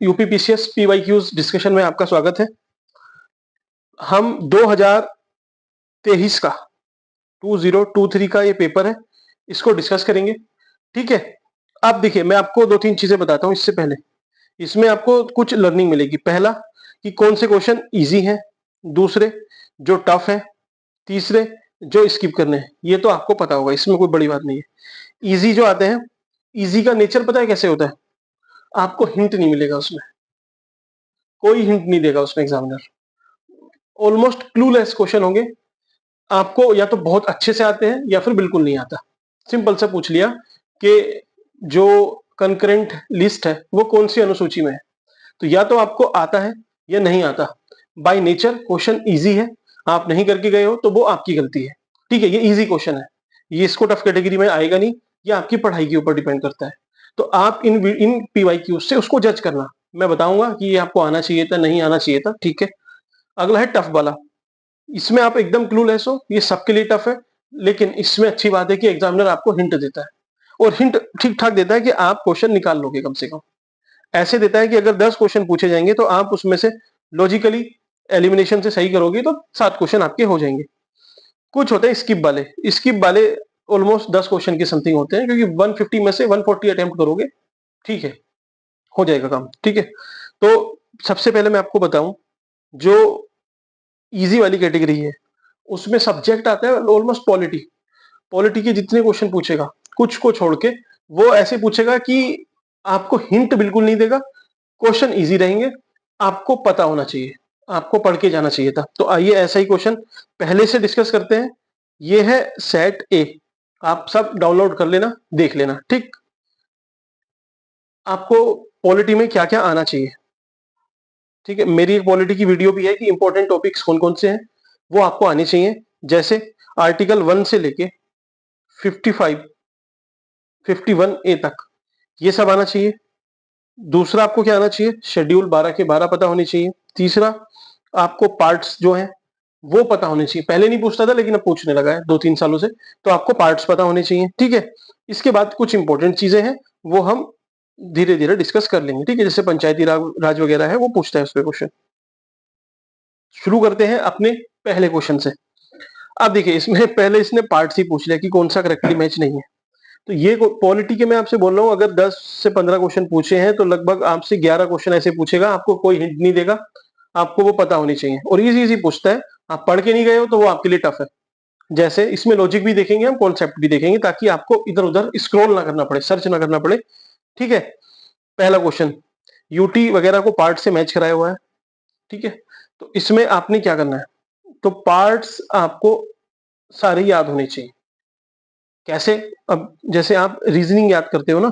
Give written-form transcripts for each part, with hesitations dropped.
UPPCS PYQs discussion में आपका स्वागत है। हम 2023 का 2023 का ये पेपर है, इसको डिस्कस करेंगे। ठीक है, अब देखिए मैं आपको दो तीन चीजें बताता हूं। इससे पहले इसमें आपको कुछ लर्निंग मिलेगी। पहला कि कौन से क्वेश्चन इजी हैं, दूसरे जो टफ है, तीसरे जो स्किप करने हैं। ये तो आपको पता होगा, इसमें कोई बड़ी बात नहीं है। इजी जो आते हैं, इजी का नेचर पता है कैसे होता है? आपको हिंट नहीं मिलेगा उसमें, कोई हिंट नहीं देगा उसमें एग्जामिनर। ऑलमोस्ट क्लूलेस क्वेश्चन होंगे। आपको या तो बहुत अच्छे से आते हैं या फिर बिल्कुल नहीं आता। सिंपल सा पूछ लिया कि जो कंकरेंट लिस्ट है वो कौन सी अनुसूची में है, तो या तो आपको आता है या नहीं आता। बाय नेचर क्वेश्चन इजी है, आप नहीं करके गए हो तो वो आपकी गलती है। ठीक है, ये इजी क्वेश्चन है, ये इसको टफ कैटेगरी में आएगा नहीं, ये आपकी पढ़ाई के ऊपर डिपेंड करता है। तो आप इन पीवाईक्यू से उसको जज करना। मैं बताऊंगा कि ये आपको आना चाहिए था, नहीं आना चाहिए था। ठीक है, अगला है टफ वाला। इसमें आप एकदम क्लूलेस हो, ये सबके लिए टफ है। लेकिन इसमें अच्छी बात है कि एग्जामिनर आपको हिंट देता है, और हिंट ठीक ठाक देता है कि आप क्वेश्चन निकाल लोगे कम से कम। ऐसे देता है कि अगर 10 क्वेश्चन पूछे जाएंगे तो आप उसमें से लॉजिकली एलिमिनेशन से सही करोगे तो 7 क्वेश्चन आपके हो जाएंगे। कुछ होते हैं स्किप वाले, स्किप वाले ऑलमोस्ट 10 क्वेश्चन के समथिंग होते हैं, क्योंकि 150 में से 140 अटेम्प्ट करोगे, ठीक है, हो जाएगा काम। ठीक है, तो सबसे पहले मैं आपको बताऊं, जो इजी वाली कैटेगरी है उसमें सब्जेक्ट आता है ऑलमोस्ट पॉलिटी। पॉलिटी के जितने क्वेश्चन पूछेगा, कुछ को छोड़ के, वो ऐसे पूछेगा कि आपको हिंट बिल्कुल नहीं देगा। क्वेश्चन इजी रहेंगे, आपको पता होना चाहिए, आपको पढ़ के जाना चाहिए था। तो आइए ऐसा ही क्वेश्चन पहले से डिस्कस करते हैं। ये है सेट ए, आप सब डाउनलोड कर लेना, देख लेना। ठीक, आपको पॉलिटी में क्या क्या आना चाहिए। ठीक है, मेरी एक पॉलिटी की वीडियो भी है कि इंपॉर्टेंट टॉपिक्स कौन कौन से हैं, वो आपको आने चाहिए। जैसे आर्टिकल 1 से लेके 55 51 ए तक, ये सब आना चाहिए। दूसरा आपको क्या आना चाहिए, शेड्यूल 12 के 12 पता होने चाहिए। तीसरा आपको पार्ट्स जो हैं वो पता होने चाहिए। पहले नहीं पूछता था लेकिन अब पूछने लगा है 2-3 सालों से, तो आपको पार्ट्स पता होने चाहिए। ठीक है, इसके बाद कुछ इंपॉर्टेंट चीजें हैं, वो हम धीरे धीरे डिस्कस कर लेंगे। ठीक है, जैसे पंचायती राज वगैरह है, वो पूछता है उस पर क्वेश्चन। शुरू करते हैं अपने पहले क्वेश्चन से। अब देखिए, इसमें पहले इसने पार्ट्स ही पूछ लिया कि कौन सा करेक्टली मैच नहीं है। तो ये पॉलिटी के मैं आपसे बोल रहा हूँ, अगर 10 से 15 क्वेश्चन पूछे हैं तो लगभग आपसे 11 क्वेश्चन ऐसे पूछेगा, आपको कोई हिंट नहीं देगा, आपको वो पता होनी चाहिए। और इजी इजी पूछता है, आप पढ़ के नहीं गए हो तो वो आपके लिए टफ है। जैसे इसमें लॉजिक भी देखेंगे हम, कॉन्सेप्ट भी देखेंगे, ताकि आपको इधर उधर स्क्रॉल ना करना पड़े, सर्च ना करना पड़े। ठीक है, पहला क्वेश्चन यूटी वगैरह को पार्ट से मैच कराया हुआ है। ठीक है, तो इसमें आपने क्या करना है, तो पार्ट्स आपको सारे याद होने चाहिए। कैसे? अब जैसे आप रीजनिंग याद करते हो ना,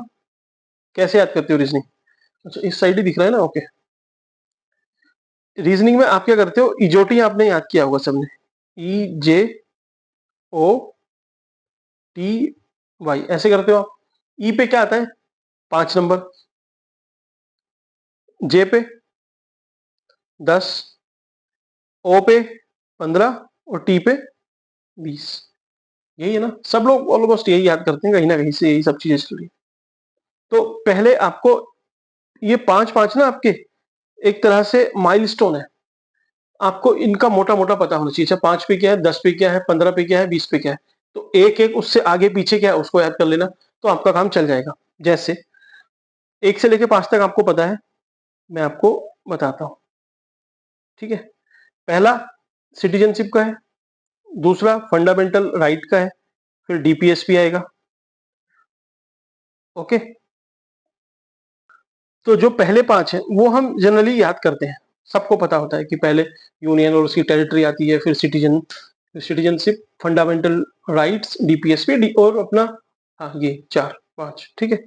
कैसे याद करते हो रीजनिंग? अच्छा, इस साइड ही दिख रहा है ना, ओके। रीजनिंग में आप क्या करते हो, इजोटी आपने याद किया होगा सबने, EJOTY, ऐसे करते हो आप। ई पे क्या आता है, 5 नंबर, जे पे 10, ओ पे 15 और टी पे 20। यही है ना, सब लोग ऑलमोस्ट यही याद करते हैं, कहीं ना कहीं से यही सब चीजें चल रही है। तो पहले आपको ये 5-5 ना आपके एक तरह से माइलस्टोन है, आपको इनका मोटा मोटा पता होना चाहिए। अच्छा, 5 पे क्या है, 10 पे क्या है, 15 पे क्या है, 20 पे क्या है, तो एक एक उससे आगे पीछे क्या है उसको याद कर लेना, तो आपका काम चल जाएगा। जैसे 1 से लेके 5 तक आपको पता है, मैं आपको बताता हूं। ठीक है, पहला सिटीजनशिप का है, दूसरा फंडामेंटल राइट का है, फिर डीपीएसपी आएगा। ओके, तो जो पहले 5 हैं वो हम जनरली याद करते हैं, सबको पता होता है कि पहले यूनियन और उसकी टेरिटरी आती है, फिर सिटीजनशिप, फंडामेंटल राइट्स, डीपीएसपी और अपना, हाँ ये 4-5। ठीक है,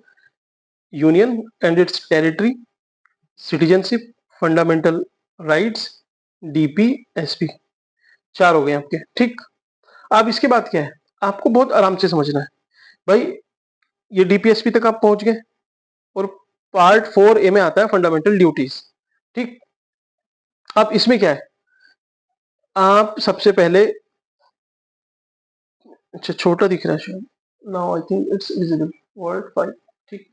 union and it's territory, citizenship, fundamental rights, DPSP, 4 हो गए आपके। ठीक, अब इसके बाद क्या है, आपको बहुत आराम से समझना है भाई। ये डीपीएसपी तक आप पहुंच गए, और पार्ट 4 ए में आता है फंडामेंटल ड्यूटीज। ठीक, अब इसमें क्या है, आप सबसे पहले, अच्छा छोटा दिख रहा है शायद, now I think it's visible, word 5। ठीक,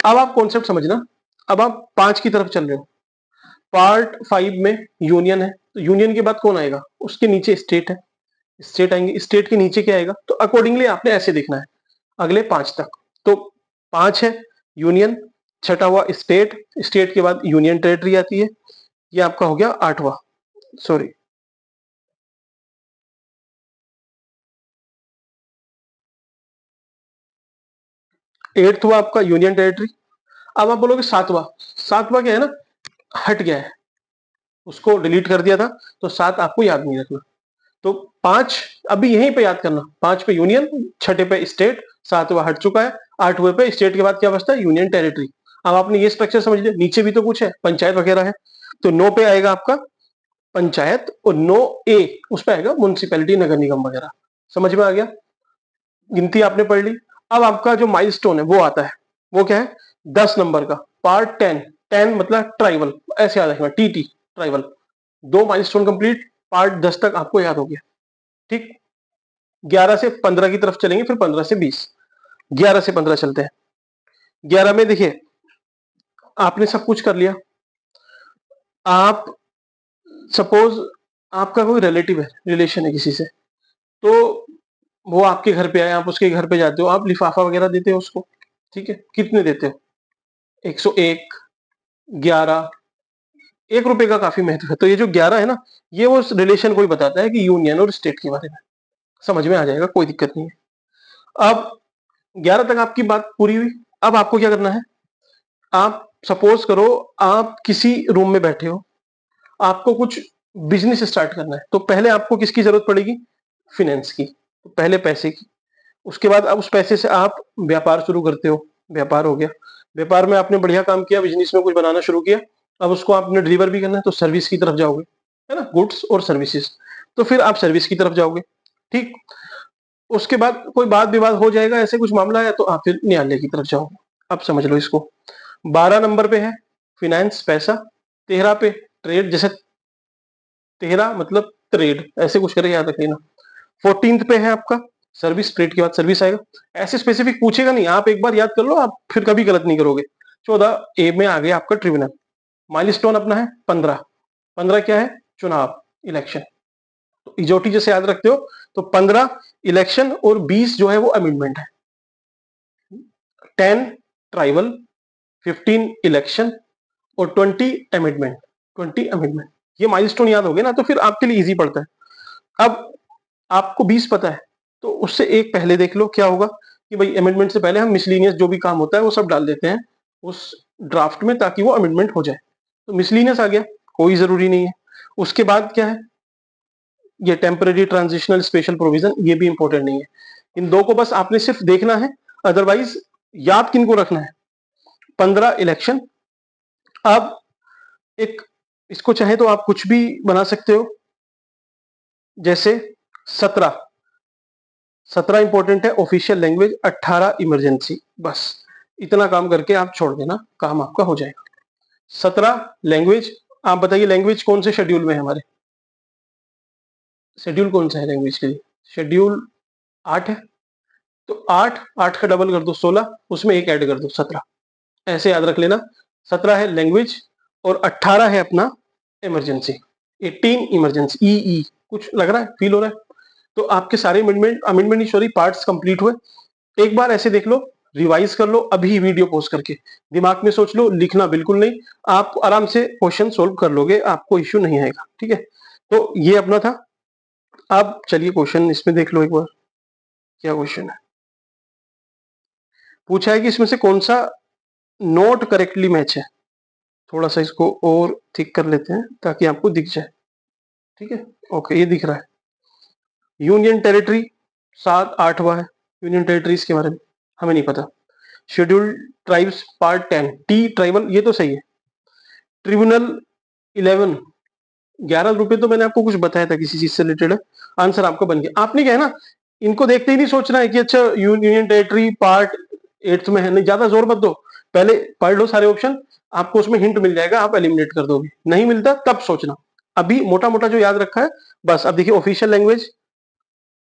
अब आप कॉन्सेप्ट समझना। अब आप 5 की तरफ चल रहे हो। पार्ट 5 में यूनियन है, तो यूनियन के बाद कौन आएगा? उसके नीचे स्टेट है, स्टेट आएंगे। स्टेट के नीचे क्या आएगा? तो अकॉर्डिंगली आपने ऐसे देखना है अगले 5 तक। तो 5 है यूनियन, छठा हुआ स्टेट, स्टेट के बाद यूनियन टेरिटरी आती है, ये आपका हो गया 8वां, सॉरी 8th हुआ आपका यूनियन टेरिटरी। अब आप बोलोगे 7वां, 7वां क्या है ना, हट गया है, उसको डिलीट कर दिया था, तो 7 आपको याद नहीं रखना। तो 5 अभी यहीं पे याद करना, 5 पे यूनियन, छठे पे स्टेट, 7वां हट चुका है, 8वें पे स्टेट के बाद क्या बचता है? Union territory. अब आपने ये स्ट्रक्चर समझ लिया, नीचे भी तो कुछ है, पंचायत वगैरह है। तो 9 पे आएगा आपका पंचायत, और 9A उस पे आएगा म्युनिसिपैलिटी, नगर निगम वगैरह। समझ में आ गया? गिनती आपने पढ़ ली। अब आपका जो माइलस्टोन है वो आता है, वो क्या है? 10 नंबर का पार्ट 10, 10 मतलब ट्राइबल, ऐसे याद रखना, TT tribal. 2 milestone complete, part 10 तक आपको याद हो गया। ठीक, 11 से 15 की तरफ चलेंगे, फिर 15 से 20। 11 से 15 चलते हैं। 11 में देखिए, आपने सब कुछ कर लिया। आप सपोज आपका कोई रिलेटिव है, रिलेशन है किसी से, तो वो आपके घर पे आए, आप उसके घर पे जाते हो, आप लिफाफा वगैरह देते हो उसको। ठीक है, कितने देते हो? 101, 11, 1 रुपए का काफी महत्व है। तो ये जो 11 है ना, ये वो रिलेशन को ही बताता है कि यूनियन और स्टेट के बारे में। समझ में आ जाएगा, कोई दिक्कत नहीं है। अब 11 तक आपकी बात पूरी हुई। अब आपको क्या करना है? आप सपोज करो आप किसी रूम में बैठे हो, आपको कुछ बिजनेस स्टार्ट करना है, तो पहले आपको किसकी जरूरत पड़ेगी? फाइनेंस की। तो पहले पैसे की, उसके बाद अब उस पैसे से आप व्यापार शुरू करते हो, व्यापार हो गया। व्यापार में आपने बढ़िया काम किया, बिजनेस में कुछ बनाना शुरू किया, अब उसको आपने डिलीवर भी करना है, तो सर्विस की तरफ जाओगे, है ना, गुड्स और सर्विसेज। तो फिर आप सर्विस की तरफ जाओगे। ठीक, उसके बाद कोई वाद विवाद हो जाएगा, ऐसे कुछ मामला है, तो आप फिर न्यायालय की तरफ जाओगे। अब समझ लो इसको। 12 नंबर पे है फिनेंस, पैसा। 13 पे ट्रेड, जैसे 13 मतलब ट्रेड, ऐसे कुछ करे, याद रख लेना। 14th पे है आपका सर्विस, ट्रेड के बाद सर्विस आएगा। ऐसे स्पेसिफिक पूछेगा नहीं, आप एक बार याद कर लो, आप फिर कभी गलत नहीं करोगे। 14A में आ गया आपका ट्रिब्यूनल। माइलस्टोन अपना है 15। 15 क्या है? चुनाव, इलेक्शन। तो इजोटी जैसे याद रखते हो, तो 15 इलेक्शन और 20 जो है वो अमेंडमेंट है। 10 ट्राइबल, 15 इलेक्शन और 20 अमेंडमेंट। 20 अमेंडमेंट, ये माइलस्टोन याद हो गए ना, तो फिर आपके लिए इजी पड़ता है। अब आपको 20 पता है, तो उससे एक पहले देख लो क्या होगा, कि भाई अमेंडमेंट से पहले हम मिसलीनियस जो भी काम होता है वो सब डाल देते हैं उस ड्राफ्ट में, ताकि वो अमेंडमेंट हो जाए। तो मिसलीनियस आ गया, कोई जरूरी नहीं है। उसके बाद क्या है? ये टेम्पररी, ट्रांजिशनल, स्पेशल प्रोविजन, ये भी इंपॉर्टेंट नहीं है। इन दो को बस आपने सिर्फ देखना है, अदरवाइज याद किनको रखना है? 15 इलेक्शन। अब एक, इसको चाहे तो आप कुछ भी बना सकते हो, जैसे 17, 17 इंपॉर्टेंट है, ऑफिशियल लैंग्वेज। 18 इमरजेंसी। बस इतना काम करके आप छोड़ देना, काम आपका हो जाएगा। 17 लैंग्वेज। आप बताइए लैंग्वेज कौन से शेड्यूल में है हमारे? शेड्यूल कौन सा है लैंग्वेज के लिए? शेड्यूल 8 है। तो 8, 8 का डबल कर दो 16, उसमें एक ऐड कर दो 17। ऐसे याद रख लेना। 17 है लैंग्वेज, और 18 है अपना इमरजेंसी। 18 इमरजेंसी, ई कुछ लग रहा है, फील हो रहा है? तो आपके सारे amendment, amendment sorry, parts complete हुए। एक बार ऐसे देख लो, रिवाइज कर लो अभी वीडियो पॉज करके, दिमाग में सोच लो, लिखना बिल्कुल नहीं। आप आराम से क्वेश्चन सोल्व कर लोगे, आपको इश्यू नहीं आएगा। ठीक है, तो ये अपना था। अब चलिए क्वेश्चन इसमें देख लो एक बार, क्या क्वेश्चन है। पूछा है कि इसमें से कौन सा नोट करेक्टली मैच है। थोड़ा सा इसको और थिक कर लेते हैं ताकि आपको दिख जाए। ठीक है, ओके, ये दिख रहा है। यूनियन टेरिटरी 7, 8वां है यूनियन टेरिटरीज के बारे में, हमें नहीं पता। Scheduled tribes part 10, T tribal, ये तो सही है। ट्रिब्यूनल 11, 11 रुपए तो मैंने आपको कुछ बताया था किसी चीज से रिलेटेड है। आंसर आपका बन गया। आपने क्या है ना, इनको देखते ही नहीं सोचना है कि अच्छा यूनियन टेरिटरी पार्ट 8th में है, नहीं, ज्यादा जोर मत दो। पहले पढ़ लो सारे ऑप्शन, आपको उसमें हिंट मिल जाएगा, आप एलिमिनेट कर दोगे। नहीं मिलता तब सोचना। अभी मोटा मोटा जो याद रखा है बस। अब देखिए, ऑफिशियल लैंग्वेज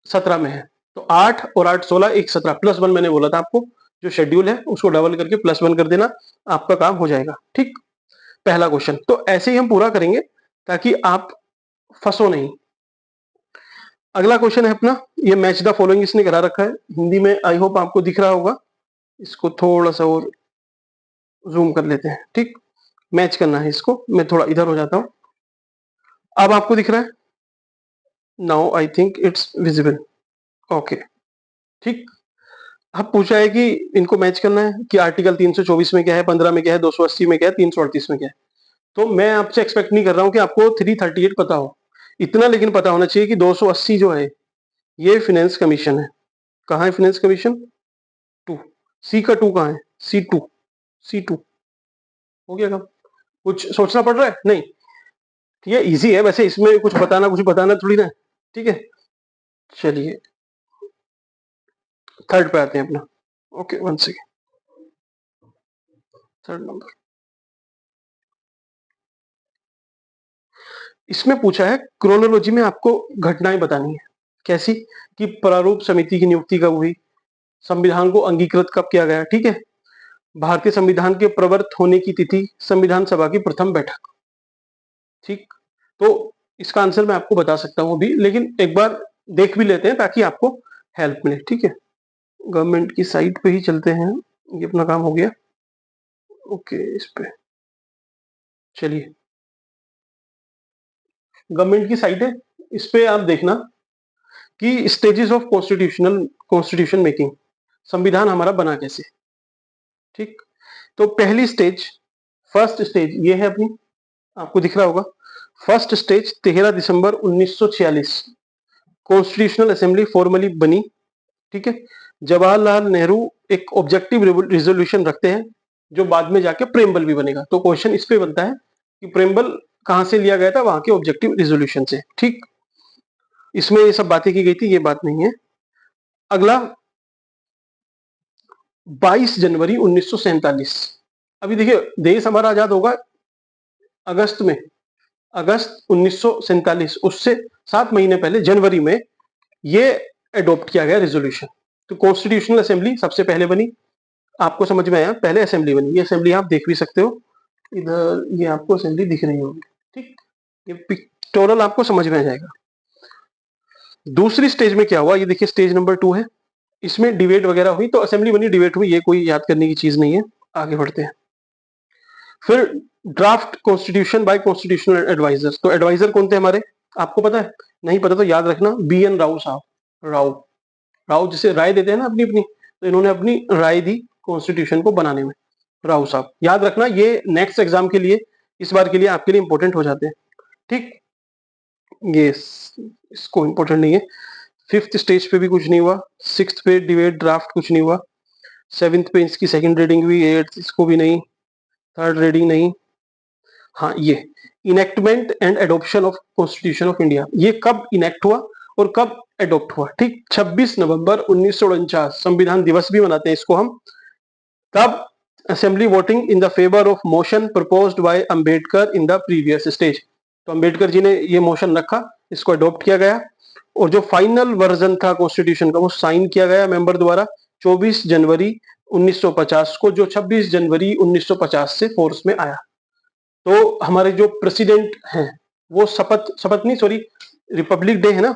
17 में है, तो 8 और 8 16, एक 17 +1 मैंने बोला था आपको, जो शेड्यूल है उसको डबल करके +1 कर देना, आपका काम हो जाएगा। ठीक, पहला क्वेश्चन। तो ऐसे ही हम पूरा करेंगे ताकि आप फंसो नहीं। अगला क्वेश्चन है अपना, ये मैच द फॉलोइंग इसने करा रखा है हिंदी में, आई होप आपको दिख रहा होगा। इसको थोड़ा सा और जूम कर लेते हैं। ठीक, मैच करना है इसको, मैं थोड़ा इधर हो जाता हूं। अब आपको दिख रहा है? Now I think it's visible. Okay, ठीक। अब पूछा है कि इनको मैच करना है कि आर्टिकल 324 में क्या है, 15 में क्या है, 280 में क्या है, 338 में क्या है। तो मैं आपसे एक्सपेक्ट नहीं कर रहा हूं कि आपको 338 पता हो, इतना लेकिन पता होना चाहिए कि 280 जो है ये फाइनेंस कमीशन है। कहाँ है फाइनेंस कमीशन? 2। सी का 2 कहाँ है? C2। C2 हो गया काम। कुछ सोचना पड़ रहा है? नहीं, ये इजी है वैसे, इसमें कुछ बताना थोड़ी ना। ठीक है, चलिए थर्ड पे आते हैं अपना। Okay, 1 second, third number. इसमें पूछा है क्रोनोलॉजी में आपको घटनाएं बतानी है। कैसी? कि प्रारूप समिति की नियुक्ति कब हुई, संविधान को अंगीकृत कब किया गया। ठीक है, भारतीय संविधान के प्रवर्त होने की तिथि, संविधान सभा की प्रथम बैठक। ठीक, तो इसका आंसर मैं आपको बता सकता हूं अभी, लेकिन एक बार देख भी लेते हैं ताकि आपको हेल्प मिले। ठीक है, गवर्नमेंट की साइट पे ही चलते हैं, ये अपना काम हो गया। ओके, इस पे चलिए, गवर्नमेंट की साइट है, इस पे आप देखना कि स्टेजेस ऑफ कॉन्स्टिट्यूशन मेकिंग, संविधान हमारा बना कैसे। ठीक, तो पहली स्टेज, फर्स्ट स्टेज ये है अपनी, आपको दिख रहा होगा। फर्स्ट स्टेज 13 दिसंबर 1946 कॉन्स्टिट्यूशनल असेंबली फॉर्मली बनी। ठीक है, जवाहरलाल नेहरू एक ऑब्जेक्टिव रिजोल्यूशन रखते हैं जो बाद में जाके प्रेमबल भी बनेगा। तो क्वेश्चन इस पे बनता है कि प्रेमबल कहां से लिया गया था, वहां के ऑब्जेक्टिव रिजोल्यूशन से। ठीक, इसमें ये सब बातें की गई थी, ये बात नहीं है। अगला 22 जनवरी 1947। अभी देखिए, देश हमारा आजाद होगा अगस्त में, अगस्त 1947, उससे 7 महीने पहले जनवरी में ये एडॉप्ट किया गया रेजोल्यूशन। तो कॉन्स्टिट्यूशनल असेंबली सबसे पहले बनी, आपको समझ में आया, पहले असेंबली बनी। ये असेंबली आप देख भी सकते हो, इधर ये आपको असेंबली दिख रही होगी। ठीक, ये पिक्टोरल आपको समझ में आ जाएगा। दूसरी स्टेज में क्या हुआ, ये देखिए स्टेज नंबर 2 है, इसमें डिबेट वगैरह हुई, तो असेंबली बनी, डिबेट हुई, ये कोई याद करने की चीज नहीं है। आगे बढ़ते हैं। फिर draft constitution by constitutional advisers. तो एडवाइजर कौन थे हमारे, आपको पता है? नहीं पता तो याद रखना, BN राव साहब। राव, राव जिसे राय देते हैं ना अपनी अपनी, तो इन्होंने अपनी राय दी कॉन्स्टिट्यूशन को बनाने में, राव साहब। याद रखना, ये नेक्स्ट एग्जाम के लिए, इस बार के लिए आपके लिए इंपॉर्टेंट हो जाते हैं। ठीक, ये इसको इंपॉर्टेंट नहीं है। फिफ्थ स्टेज पे भी कुछ नहीं हुआ, सिक्स्थ पे डिबेट ड्राफ्ट कुछ नहीं हुआ, सेवेंथ पे इसकी सेकंड रीडिंग हुई, एट्थ इसको भी नहीं, थर्ड रीडिंग नहीं। हाँ, ये enactment and adoption of constitution of India, ये कब इनेक्ट हुआ और कब एडॉप्ट हुआ। ठीक, 26 नवंबर 1949, संविधान दिवस भी मनाते हैं इसको हम। तब assembly voting in the favour of motion proposed by Ambedkar in the previous stage. तो अंबेडकर जी ने ये मोशन रखा, इसको अडॉप्ट किया गया, और जो फाइनल वर्जन था कॉन्स्टिट्यूशन का वो साइन किया गया मेंबर द्वारा 24 जनवरी 1950 को, जो 26 जनवरी 1950 से फोर्स में आया। तो हमारे जो प्रेसिडेंट हैं वो शपथ नहीं, सॉरी, रिपब्लिक डे है ना,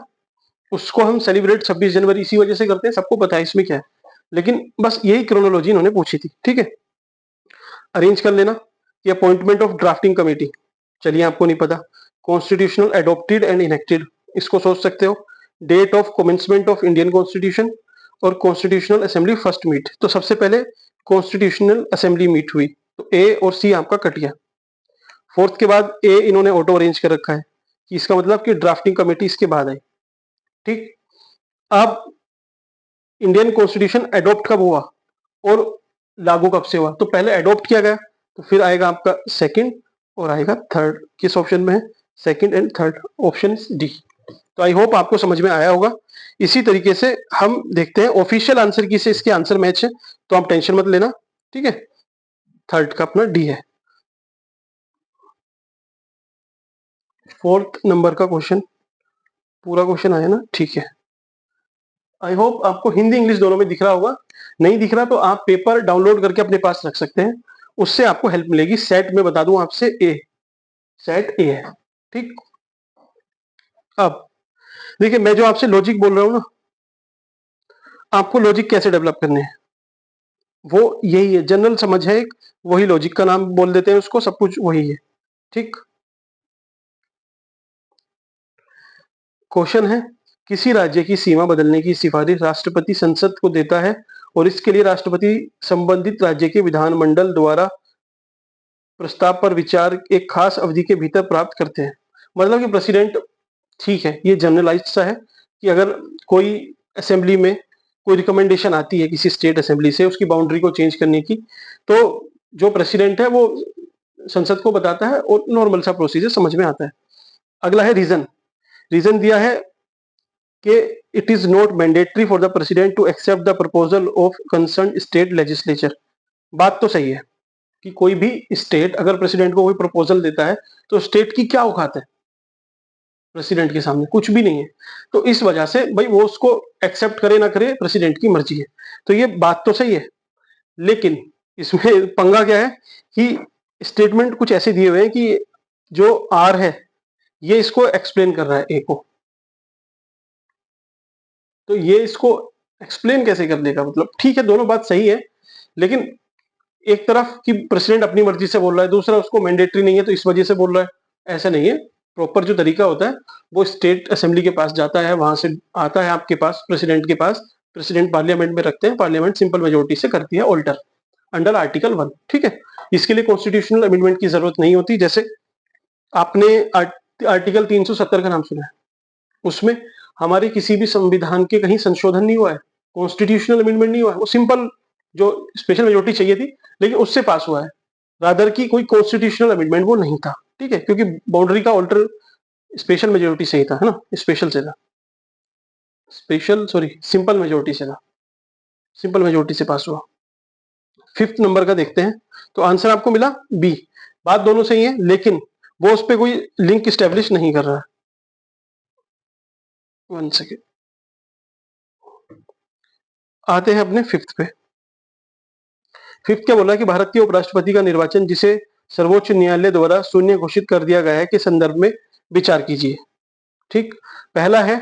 उसको हम सेलिब्रेट 26 जनवरी इसी वजह से करते हैं, सबको पता है इसमें क्या है, लेकिन बस यही क्रोनोलॉजी इन्होंने पूछी थी। ठीक है, अरेंज कर लेना कि अपॉइंटमेंट ऑफ ड्राफ्टिंग कमेटी, चलिए आपको नहीं पता, कॉन्स्टिट्यूशनल एडॉप्टेड एंड इनेक्टेड, इसको सोच सकते हो, date of commencement of Indian constitution, और कॉन्स्टिट्यूशनल असेंबली फर्स्ट मीट। तो सबसे पहले कॉन्स्टिट्यूशनल असेंबली मीट हुई, तो ए और सी आपका कट गया। फोर्थ के बाद ए इन्होंने ऑटो अरेंज कर रखा है, कि इसका मतलब कि ड्राफ्टिंग कमेटी इसके बाद आई। ठीक, अब इंडियन कॉन्स्टिट्यूशन एडॉप्ट कब हुआ और लागू कब से हुआ, तो पहले एडॉप्ट किया गया, तो फिर आएगा आपका सेकंड और आएगा थर्ड। किस ऑप्शन में है? Second and third, option D. तो आई होप आपको समझ में आया होगा। इसी तरीके से हम देखते हैं ऑफिशियल आंसर की से इसके आंसर मैच है, तो आप टेंशन मत लेना। ठीक है, थर्ड का अपना डी है। फोर्थ नंबर का क्वेश्चन, पूरा क्वेश्चन आया ना? ठीक है, आई होप आपको हिंदी इंग्लिश दोनों में दिख रहा होगा। नहीं दिख रहा तो आप पेपर डाउनलोड करके अपने पास रख सकते हैं, उससे आपको हेल्प मिलेगी। सेट में बता दूं आपसे ए, सेट ए है, ठीक। अब देखिए मैं जो आपसे लॉजिक बोल रहा हूं ना, आपको लॉजिक कैसे डेवलप करने हैं वो यही है, जनरल समझ है एक, वही लॉजिक का नाम बोल देते हैं उसको, सब कुछ वही है, ठीक। क्वेश्चन है, किसी राज्य की सीमा बदलने की सिफारिश राष्ट्रपति संसद को देता है और इसके लिए राष्ट्रपति संबंधित राज्य के विधानमंडल द्वारा प्रस्ताव पर विचार एक खास अवधि के भीतर प्राप्त करते हैं। मतलब कि प्रेसिडेंट, ठीक है, ये जनरलाइज्ड सा है कि अगर कोई असेंबली में कोई रिकमेंडेशन आती है किसी स्टेट असेंबली से उसकी बाउंड्री को चेंज करने की, तो जो प्रेसिडेंट है वो संसद को बताता है और नॉर्मल सा प्रोसीजर समझ में आता है। अगला है रीजन। रीजन दिया है कि it is not mandatory for the president to accept the proposal of concern state legislature. बात तो सही है कि कोई भी स्टेट अगर प्रेसिडेंट को कोई प्रपोजल देता है तो स्टेट की क्या औकात है प्रेसिडेंट के सामने, कुछ भी नहीं है। तो इस वजह से भाई वो उसको एक्सेप्ट करे ना करे प्रेसिडेंट की मर्जी है। तो ये बात तो सही है, लेकिन इसमें पंगा क्या है कि स्टेटमेंट कुछ ऐसे दिए हुए हैं कि जो आर है ये इसको एक्सप्लेन कर रहा है ए को, तो ये इसको एक्सप्लेन कैसे कर देगा? मतलब ठीक है दोनों बात सही है, लेकिन एक तरफ कि प्रेसिडेंट अपनी मर्जी से बोल रहा है, दूसरा उसको मैंडेटरी नहीं है तो इस वजह से बोल रहा है। ऐसा नहीं है, प्रॉपर जो तरीका होता है वो स्टेट असेंबली के पास जाता है, वहां से आता है आपके पास प्रेसिडेंट के पास, प्रेसिडेंट पार्लियामेंट में रखते हैं, पार्लियामेंट सिंपल मेजोरिटी से करती है ऑल्टर अंडर आर्टिकल 1, ठीक है। इसके लिए कॉन्स्टिट्यूशनल अमेंडमेंट की जरूरत नहीं होती। जैसे आपने आर्टिकल 370 का नाम सुना है, उसमें हमारे किसी भी संविधान के कहीं संशोधन नहीं हुआ है, कॉन्स्टिट्यूशनल अमेंडमेंट नहीं हुआ है, वो सिंपल जो स्पेशल मेजोरिटी चाहिए थी लेकिन उससे पास हुआ है, रादर की कोई कॉन्स्टिट्यूशनल अमेंडमेंट वो नहीं था, ठीक है, क्योंकि बाउंड्री का ऑल्टर स्पेशल मेजोरिटी से ही था, है ना, स्पेशल से था, स्पेशल सॉरी सिंपल मेजोरिटी से था, सिंपल मेजोरिटी से पास हुआ। फिफ्थ नंबर का देखते हैं, तो आंसर आपको मिला बी। बात दोनों सही है लेकिन वो उस पर कोई लिंक स्टेब्लिश नहीं कर रहा है। 1 सेकेंड, आते हैं अपने फिफ्थ पे। फिफ्थ क्या बोला कि भारत के उपराष्ट्रपति का निर्वाचन जिसे सर्वोच्च न्यायालय द्वारा शून्य घोषित कर दिया गया है के संदर्भ में विचार कीजिए, ठीक। पहला है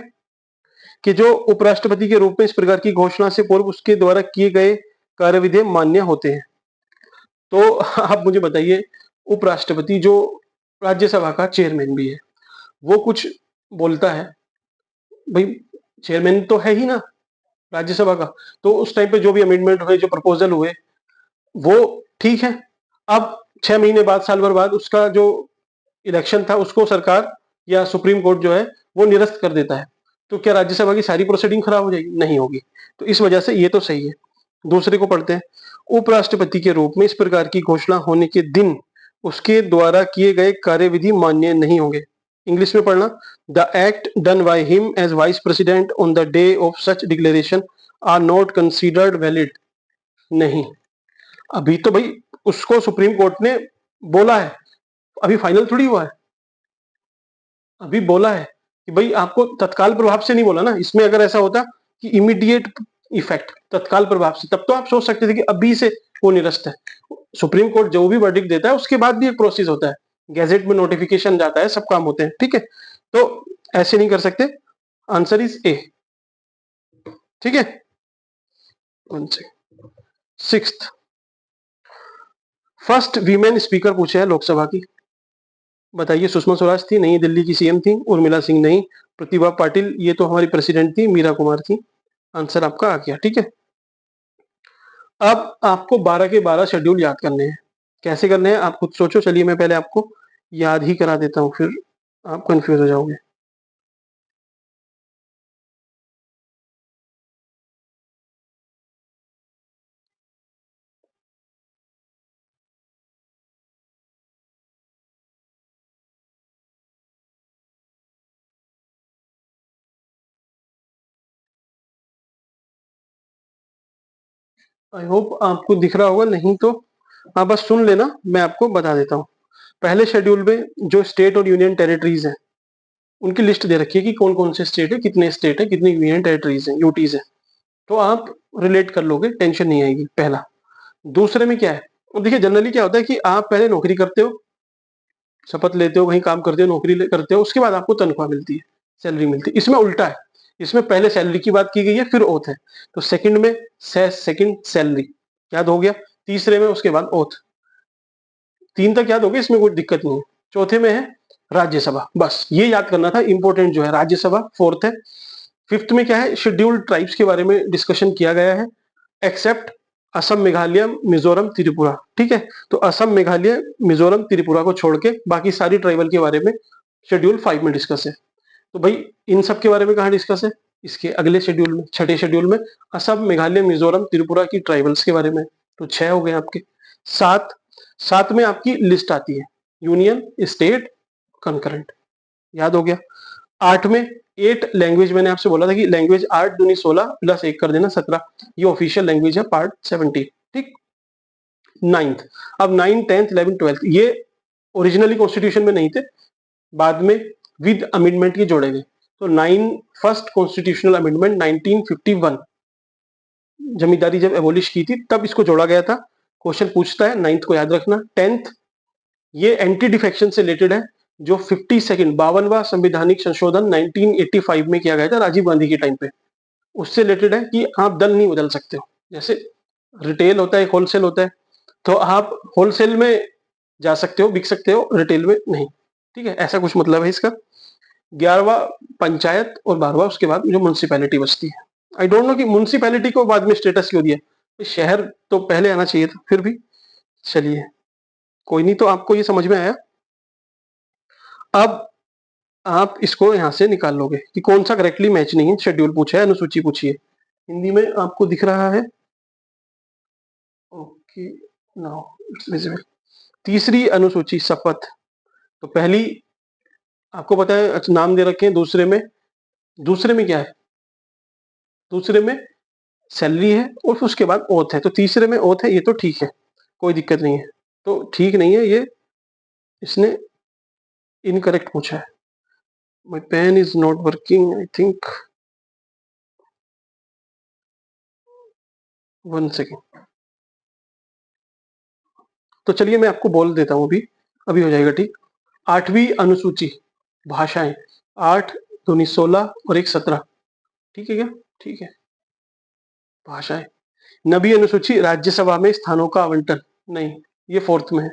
कि जो उपराष्ट्रपति के रूप में इस प्रकार की घोषणा से पूर्व उसके द्वारा किए गए कार्यविधि मान्य होते हैं। तो आप मुझे बताइए, उपराष्ट्रपति जो राज्यसभा का चेयरमैन भी है, वो कुछ बोलता है, भाई चेयरमैन तो है ही ना राज्यसभा का, तो उस टाइम पे जो भी अमेंडमेंट हुए, जो प्रपोजल हुए, वो ठीक है। अब 6 महीने बाद, साल भर बाद उसका जो इलेक्शन था उसको सरकार या सुप्रीम कोर्ट जो है वो निरस्त कर देता है, तो क्या राज्यसभा की सारी प्रोसीडिंग खराब हो जाएगी? नहीं होगी। तो इस वजह से ये तो सही है। दूसरे को पढ़ते हैं, उपराष्ट्रपति के रूप में इस प्रकार की घोषणा होने के दिन उसके द्वारा किए गए कार्यविधि मान्य नहीं होंगे। इंग्लिश में पढ़ना, the act done by him as vice president on the day of such declaration are not considered valid. नहीं, अभी तो भाई उसको सुप्रीम कोर्ट ने बोला है, अभी फाइनल थोड़ी हुआ है, अभी बोला है कि भाई आपको तत्काल प्रभाव से नहीं बोला ना। इसमें अगर ऐसा होता कि इमीडिएट इफेक्ट, तत्काल प्रभाव से, तब तो आप सोच सकते थे कि अभी से वो निरस्त है। सुप्रीम कोर्ट जो भी वर्डिक्ट देता है उसके बाद भी एक प्रोसेस होता है, गैजेट में नोटिफिकेशन जाता है, सब काम होते हैं, ठीक है। तो ऐसे नहीं कर सकते, आंसर इज ए, ठीक है। सिक्स्थ, फर्स्ट वीमेन स्पीकर पूछे है लोकसभा की, बताइए। सुषमा स्वराज थी? नहीं। दिल्ली की सीएम थी? उर्मिला सिंह? नहीं। प्रतिभा पाटिल? ये तो हमारी प्रेसिडेंट थी, मीरा कुमार थी। आंसर आपका आ गया, ठीक है। अब आपको 12 के 12 शेड्यूल याद करने हैं। कैसे करने हैं आप खुद सोचो, चलिए मैं पहले आपको याद ही करा देता हूं, फिर आप कंफ्यूज हो जाओगे। आई होप आपको दिख रहा होगा, नहीं तो आप बस सुन लेना, मैं आपको बता देता हूँ। पहले शेड्यूल में जो स्टेट और यूनियन टेरिटरीज हैं उनकी लिस्ट दे रखी है कि कौन कौन से स्टेट है, कितने स्टेट है, कितनी यूनियन टेरिटरीज हैं, यूटीज है। तो आप रिलेट कर लोगे, टेंशन नहीं आएगी। पहला। दूसरे में क्या है, देखिए जनरली क्या होता है कि आप पहले नौकरी करते हो, शपथ लेते हो, कहीं काम करते हो, नौकरी करते हो, उसके बाद आपको तनख्वाह मिलती है, सैलरी मिलती है। इसमें उल्टा है, इसमें पहले सैलरी की बात की गई है, फिर ओथ है। तो सेकंड में सेकंड सैलरी याद हो गया, तीसरे में उसके बाद ओथ, 3 तक याद हो गया, इसमें कोई दिक्कत नहीं है। चौथे में है राज्यसभा, बस ये याद करना था, इंपॉर्टेंट जो है राज्यसभा फोर्थ है। फिफ्थ में क्या है, शेड्यूल्ड ट्राइब्स के बारे में डिस्कशन किया गया है, एक्सेप्ट असम, मेघालय, मिजोरम, त्रिपुरा। ठीक है, तो असम, मेघालय, मिजोरम, त्रिपुरा को छोड़ के बाकी सारी ट्राइबल के बारे में शेड्यूल 5 में डिस्कस है। तो भाई इन सब के बारे में कहाँ डिस्कस है, इसके अगले शेड्यूल में, छठे शेड्यूल में असम, मेघालय, मिजोरम, त्रिपुरा की ट्राइबल्स के बारे में। तो 6 हो गए आपके। सात में आपकी लिस्ट आती है, यूनियन, स्टेट, कंकरेंट, याद हो गया। 8 में 8 लैंग्वेज, मैंने आपसे बोला था कि लैंग्वेज 8 दूनी 16 प्लस 1 कर देना 17, ये ऑफिशियल लैंग्वेज है, पार्ट 17। ठीक। 9th, अब 9, 10th, 11th, 12th ये ओरिजिनली कॉन्स्टिट्यूशन में नहीं थे, बाद में विद अमेंडमेंट के जोड़े गए। तो 9 फर्स्ट कॉन्स्टिट्यूशनल अमेंडमेंट 1951, जमींदारी जब एबोलिश की थी तब इसको जोड़ा गया था। क्वेश्चन पूछता है, 9th को याद रखना। 10th ये एंटी डिफेक्शन से रिलेटेड है, जो 52वां संवैधानिक संशोधन 1985 में किया गया था राजीव गांधी के टाइम पे, उससे रिलेटेड है कि आप दल नहीं बदल सकते हो। जैसे रिटेल होता है, होलसेल होता है, तो आप होलसेल में जा सकते हो, बिक सकते हो, रिटेल में नहीं। ठीक है, ऐसा कुछ मतलब है इसका। 11वां पंचायत और 12वां उसके बाद जो म्यूनसिपैलिटी बचती है। आई डोंट नो कि म्यूनसिपैलिटी को बाद में स्टेटस क्यों दिया, शहर तो पहले आना चाहिए था, फिर भी चलिए कोई नहीं। तो आपको ये समझ में आया। अब आप इसको यहां से निकाल लोगे कि कौन सा करेक्टली मैच नहीं है। शेड्यूल पूछा है, अनुसूची पूछी है, हिंदी में आपको दिख रहा है, ओके, नाउ इट्स विजिबल। तीसरी अनुसूची शपथ, तो पहली आपको पता है, अच्छा नाम दे रखे हैं। दूसरे में क्या है, दूसरे में सैलरी है और फिर उसके बाद ओथ है। तो तीसरे में ओथ है, ये तो ठीक है, कोई दिक्कत नहीं है। तो ठीक नहीं है ये, इसने इनकरेक्ट पूछा है। My pen is not working, I think, 1 second. तो चलिए मैं आपको बोल देता हूं, अभी अभी हो जाएगा ठीक। 8वीं अनुसूची भाषाएं, 8 दूनी 16 और 1 17, ठीक है क्या, ठीक है। भाषाएं। 9वीं अनुसूची राज्यसभा में स्थानों का आवंटन, नहीं, ये 4th में है।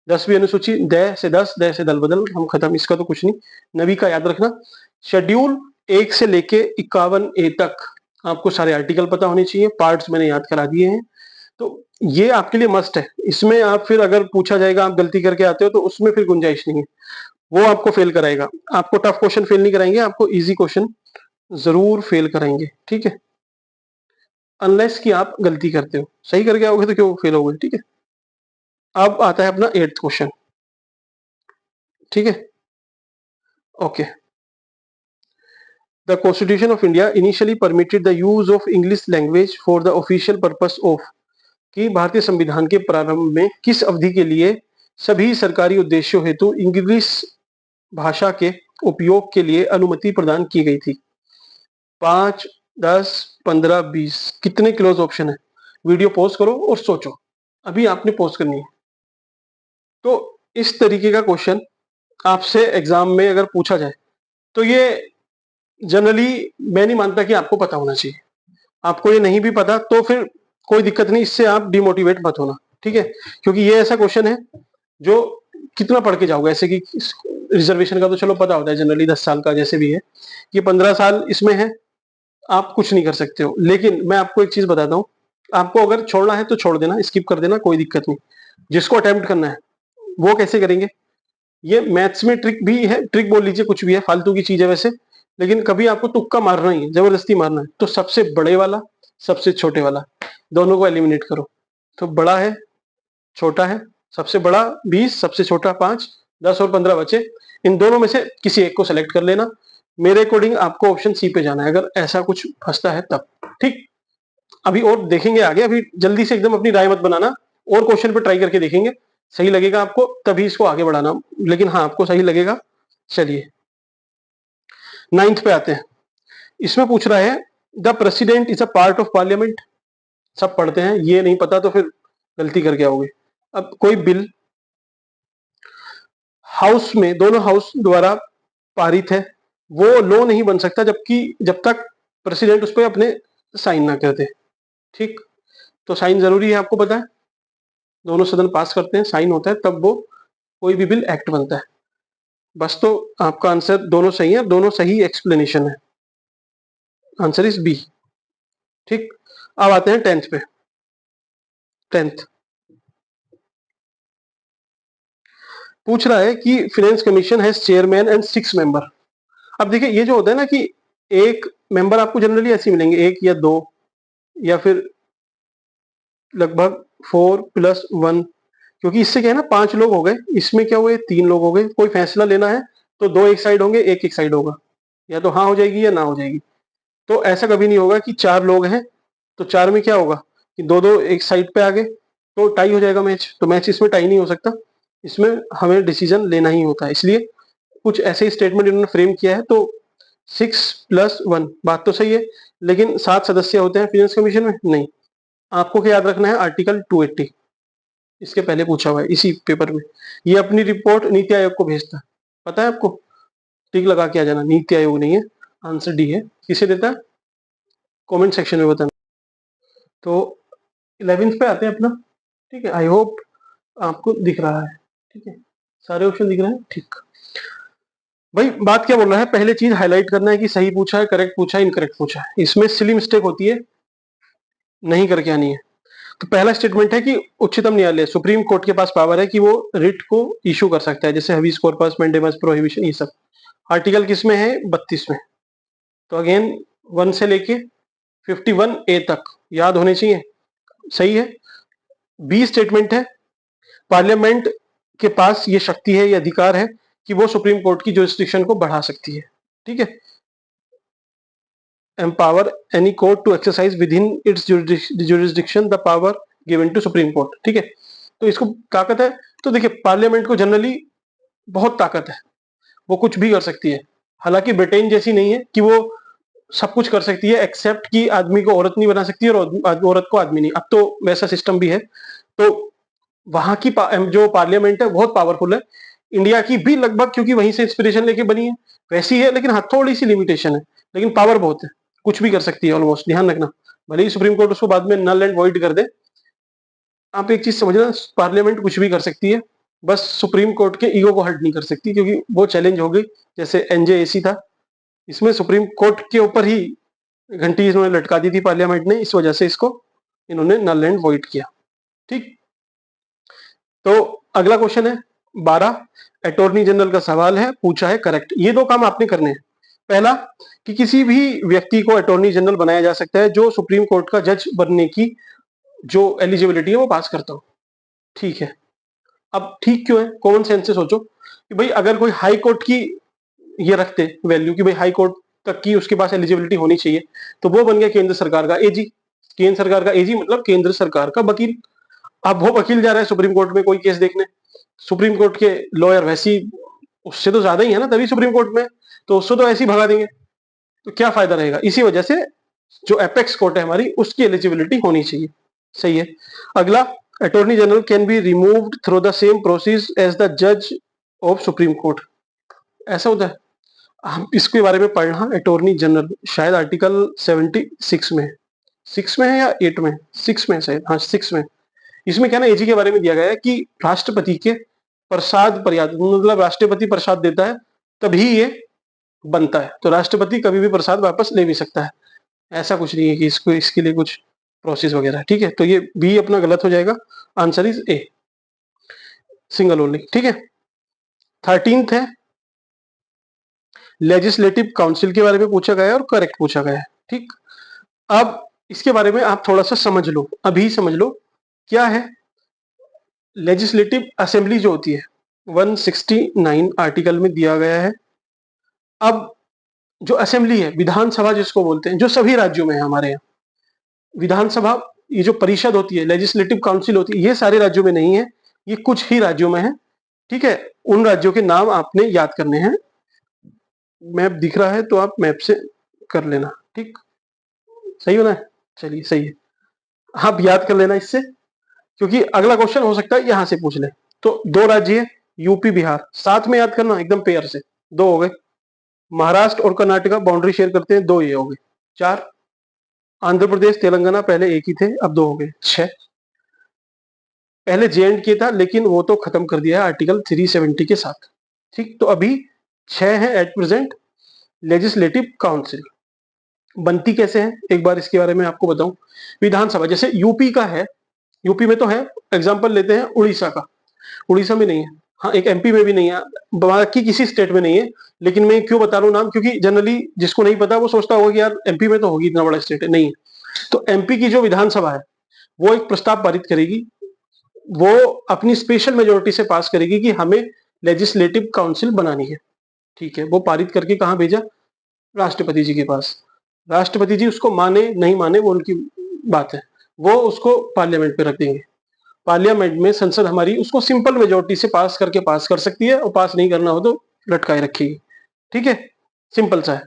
10वीं अनुसूची दय से 10, दय से दल बदल, हम खत्म, इसका तो कुछ नहीं। 9वीं का याद रखना। शेड्यूल 1 से लेके 51A तक आपको सारे आर्टिकल पता होने चाहिए, पार्ट्स मैंने याद करा दिए हैं। तो ये आपके लिए मस्ट है। इसमें आप फिर अगर पूछा जाएगा आप गलती करके आते हो तो उसमें फिर गुंजाइश नहीं है, वो आपको फेल कराएगा। आपको टफ क्वेश्चन फेल नहीं कराएंगे, आपको इजी क्वेश्चन जरूर फेल कराएंगे, ठीक है, अनलेस कि आप गलती करते हो। सही करके आओगे तो क्यों फेल होगे, ठीक है। अब आता है अपना 8th क्वेश्चन, ठीक है, okay. The constitution of India initially permitted the use of English language for the official purpose of, कि भारतीय संविधान के प्रारंभ में किस अवधि के लिए सभी सरकारी उद्देश्यों हेतु इंग्लिश भाषा के उपयोग के लिए अनुमति प्रदान की गई थी। 5, 10, 15, 20, कितने क्लोज ऑप्शन है। वीडियो पॉज करो और सोचो, अभी आपने पॉज करनी है। तो इस तरीके का क्वेश्चन आपसे एग्जाम में अगर पूछा जाए तो ये जनरली मैं नहीं मानता कि आपको पता होना चाहिए। आपको ये नहीं भी पता तो फिर कोई दिक्कत नहीं, इससे आप डिमोटिवेट मत होना, ठीक है, क्योंकि ये ऐसा क्वेश्चन है जो कितना पढ़ के जाओगे। ऐसे कि रिजर्वेशन का तो चलो पता होता है जनरली, 10 साल का जैसे भी है, कि 15 साल इसमें है, आप कुछ नहीं कर सकते हो। लेकिन मैं आपको एक चीज बताता हूँ, आपको अगर छोड़ना है तो छोड़ देना, स्किप कर देना, कोई दिक्कत नहीं। जिसको अटेम्प्ट करना है वो कैसे करेंगे, ये मैथ्स में ट्रिक भी है, ट्रिक बोल लीजिए, कुछ भी है, फालतू की चीज है वैसे, लेकिन कभी आपको तुक्का मारना ही है, जबरदस्ती मारना है। तो सबसे बड़े वाला, सबसे छोटे वाला, दोनों को एलिमिनेट करो। तो बड़ा है, छोटा है, सबसे बड़ा 20, सबसे छोटा 5, 10 और 15 बचे, इन दोनों में से किसी एक को सेलेक्ट कर लेना। मेरे अकॉर्डिंग आपको ऑप्शन सी पे जाना है, अगर ऐसा कुछ फंसता है तब, ठीक। अभी और देखेंगे आगे, अभी जल्दी से एकदम अपनी राय मत बनाना, और क्वेश्चन पे ट्राई करके देखेंगे, सही लगेगा आपको तभी इसको आगे बढ़ाना, लेकिन हाँ आपको सही लगेगा। चलिए 9th पे आते हैं। इसमें पूछ रहा है the president is a part of parliament, सब पढ़ते हैं, ये नहीं पता तो फिर गलती करके आओगे। अब कोई बिल हाउस में, दोनों हाउस द्वारा पारित है, वो लॉ नहीं बन सकता जब तक प्रेसिडेंट उस पर अपने साइन ना करते। ठीक, तो साइन जरूरी है, आपको पता है, दोनों सदन पास करते हैं, साइन होता है, तब वो कोई भी बिल एक्ट बनता है। बस, तो आपका आंसर दोनों सही है, दोनों सही एक्सप्लेनेशन है, आंसर इज बी। ठीक, अब आते हैं 10th पे। 10th पूछ रहा है कि finance commission has chairman and 6 member. अब देखिए, ये जो होता है ना कि एक मेंबर आपको जनरली ऐसे मिलेंगे, एक या दो, या फिर लगभग 4+1, क्योंकि इससे क्या है ना, 5 लोग हो गए, इसमें क्या हुए, 3 लोग हो गए। कोई फैसला लेना है तो 2 एक साइड होंगे, एक साइड होगा, या तो हाँ हो जाएगी या ना हो जाएगी। तो ऐसा कभी नहीं होगा कि 4 लोग हैं तो 4 में क्या होगा कि दो दो एक साइड पे आ गए तो टाई हो जाएगा मैच। तो मैच इसमें टाई नहीं हो सकता, इसमें हमें डिसीजन लेना ही होता है। इसलिए कुछ ऐसे ही स्टेटमेंट इन्होंने फ्रेम किया है। तो 6+1 बात तो सही है, लेकिन 7 सदस्य होते हैं फिनेंस कमीशन में, नहीं। आपको क्या याद रखना है, आर्टिकल 280 इसके पहले पूछा हुआ है इसी पेपर में। ये अपनी रिपोर्ट नीति आयोग को भेजता है, पता है आपको, टिक लगा के आ जाना, नीति आयोग नहीं है, आंसर डी है। किसे देता है, कमेंट सेक्शन में बताना। तो 11th पे आते हैं अपना। ठीक है, आई होप आपको दिख रहा है, ठीक है, सारे ऑप्शन दिख रहे हैं। ठीक भाई, बात क्या बोल रहा है, पहले चीज हाईलाइट करना है कि सही पूछा है, करेक्ट पूछा है, इनकरेक्ट पूछा है। इसमें सिली मिस्टेक होती है, नहीं करके आनी है। तो पहला स्टेटमेंट है कि उच्चतम न्यायालय, सुप्रीम कोर्ट के पास पावर है कि वो रिट को इशू कर सकता है, जैसे हबीस कॉर्पस, मैंडेमस, प्रोहिबिशन, ये सब। आर्टिकल किसमें है, 32 में। तो अगेन 1 से लेके 51A तक याद होने चाहिए, सही है। बी स्टेटमेंट है, पार्लियामेंट के पास ये शक्ति है, ये अधिकार है कि वो सुप्रीम कोर्ट की जुरिस्डिक्शन को बढ़ा सकती है। ठीक है, empower any court to exercise within its jurisdiction the power given to Supreme Court. ठीक है, तो इसको ताकत है। तो देखिए, पार्लियामेंट को जनरली बहुत ताकत है, वो कुछ भी कर सकती है। हालांकि ब्रिटेन जैसी नहीं है कि वो सब कुछ कर सकती है, एक्सेप्ट कि आदमी को औरत नहीं बना सकती और औरत को आदमी नहीं। अब तो वैसा सिस्टम भी है। तो वहां की जो पार्लियामेंट है बहुत पावरफुल है। इंडिया की भी लगभग, क्योंकि वहीं से इंस्पिरेशन लेके बनी है, वैसी है, लेकिन हाँ थोड़ी सी लिमिटेशन है, लेकिन पावर बहुत है, कुछ भी कर सकती है ऑलमोस्ट। ध्यान रखना, भले ही सुप्रीम कोर्ट उसको बाद में नल एंड वॉइड कर दे, आप एक चीज समझना, पार्लियामेंट कुछ भी कर सकती है, बस सुप्रीम कोर्ट के ईगो को हर्ट नहीं कर सकती, क्योंकि वो चैलेंज हो गई। जैसे एनजेएसी था, इसमें सुप्रीम कोर्ट के ऊपर ही घंटी इन्होंने लटका दी थी पार्लियामेंट ने, इस वजह से इसको इन्होंने नल एंड वॉइड किया। ठीक, तो अगला क्वेश्चन है 12, अटॉर्नी जनरल का सवाल है, पूछा है करेक्ट। ये 2 काम आपने करने हैं। पहला कि किसी भी व्यक्ति को अटॉर्नी जनरल बनाया जा सकता है जो सुप्रीम कोर्ट का जज बनने की जो एलिजिबिलिटी है वो पास करता हो। ठीक है, अब ठीक क्यों है, कॉमन सेंस से सोचो कि भाई अगर कोई हाई कोर्ट की ये रखते वैल्यू कि भाई हाई कोर्ट तक की उसके पास एलिजिबिलिटी होनी चाहिए, तो वो बन गया केंद्र सरकार का एजी। केंद्र सरकार का एजी मतलब केंद्र सरकार का वकील। अब वो वकील जा रहा है सुप्रीम कोर्ट में कोई केस देखने, सुप्रीम कोर्ट के लॉयर वैसी उससे तो ज्यादा ही है ना, तभी सुप्रीम कोर्ट में, तो उससे तो ऐसे ही भगा देंगे, तो क्या फायदा रहेगा। इसी वजह से जो अपेक्स कोर्ट है हमारी, उसकी एलिजिबिलिटी होनी चाहिए। सही है। अगला, attorney general can be removed through the same process as the जज ऑफ सुप्रीम कोर्ट, ऐसा होता है। हम इसके बारे में पढ़ना, अटॉर्नी जनरल शायद आर्टिकल 76 में, 6 में है या 8 में, 6 में शायद, हाँ 6 में। इसमें क्या ना, एजी के बारे में दिया गया है कि राष्ट्रपति के प्रसाद पर्याद, मतलब राष्ट्रपति प्रसाद देता है तभी ये बनता है। तो राष्ट्रपति कभी भी प्रसाद वापस ले भी सकता है, ऐसा कुछ नहीं है कि इसको इसके लिए कुछ प्रोसेस वगैरह। ठीक है, तो ये बी अपना गलत हो जाएगा, answer is A, single only. ठीक है, 13th है, लेजिस्लेटिव काउंसिल के बारे में पूछा गया है और करेक्ट पूछा गया है। ठीक, अब इसके बारे में आप थोड़ा सा समझ लो, अभी समझ लो क्या है। लेजिस्लेटिव असेंबली जो होती है 169 आर्टिकल में दिया गया है। अब जो असेंबली है, विधानसभा जिसको बोलते हैं, जो सभी राज्यों में है हमारे यहाँ, विधानसभा, ये जो परिषद होती है, लेजिस्लेटिव काउंसिल होती है, ये सारे राज्यों में नहीं है, ये कुछ ही राज्यों में है। ठीक है, उन राज्यों के नाम आपने याद करने हैं। मैप दिख रहा है तो आप मैप से कर लेना। ठीक, सही होना है, चलिए सही है। आप याद कर लेना इससे, क्योंकि अगला क्वेश्चन हो सकता है यहां से पूछ ले। तो 2 राज्य है, यूपी बिहार, साथ में याद करना एकदम पेयर से, 2 हो गए। महाराष्ट्र और कर्नाटका बाउंड्री शेयर करते हैं, 2 ये हो गए। 4, आंध्र प्रदेश तेलंगाना पहले एक ही थे, अब 2 हो गए। 6, पहले जे.एंड.के था लेकिन वो तो खत्म कर दिया है आर्टिकल 370 के साथ। ठीक, तो अभी 6 है एट प्रेजेंट लेजिस्लेटिव काउंसिल। बनती कैसे है एक बार इसके बारे में आपको बताऊं। विधानसभा जैसे यूपी का है, यूपी में तो है, एग्जांपल लेते हैं उड़ीसा का, उड़ीसा में नहीं है, हाँ एक एमपी में भी नहीं है, बाकी किसी स्टेट में नहीं है। लेकिन मैं क्यों बता रहा हूँ नाम, क्योंकि जनरली जिसको नहीं पता वो सोचता होगा कि यार एमपी में तो होगी, इतना बड़ा स्टेट है, नहीं है। तो एमपी की जो विधानसभा है वो एक प्रस्ताव पारित करेगी, वो अपनी स्पेशल मेजोरिटी से पास करेगी कि हमें लेजिस्लेटिव काउंसिल बनानी है। ठीक है, वो पारित करके कहाँ भेजा, राष्ट्रपति जी के पास। राष्ट्रपति जी उसको माने नहीं माने वो उनकी बात है, वो उसको पार्लियामेंट पे रख देंगे। पार्लियामेंट में संसद हमारी उसको सिंपल मेजोरिटी से पास करके पास कर सकती है, और पास नहीं करना हो तो लटकाए रखेगी। ठीक है, सिंपल सा है।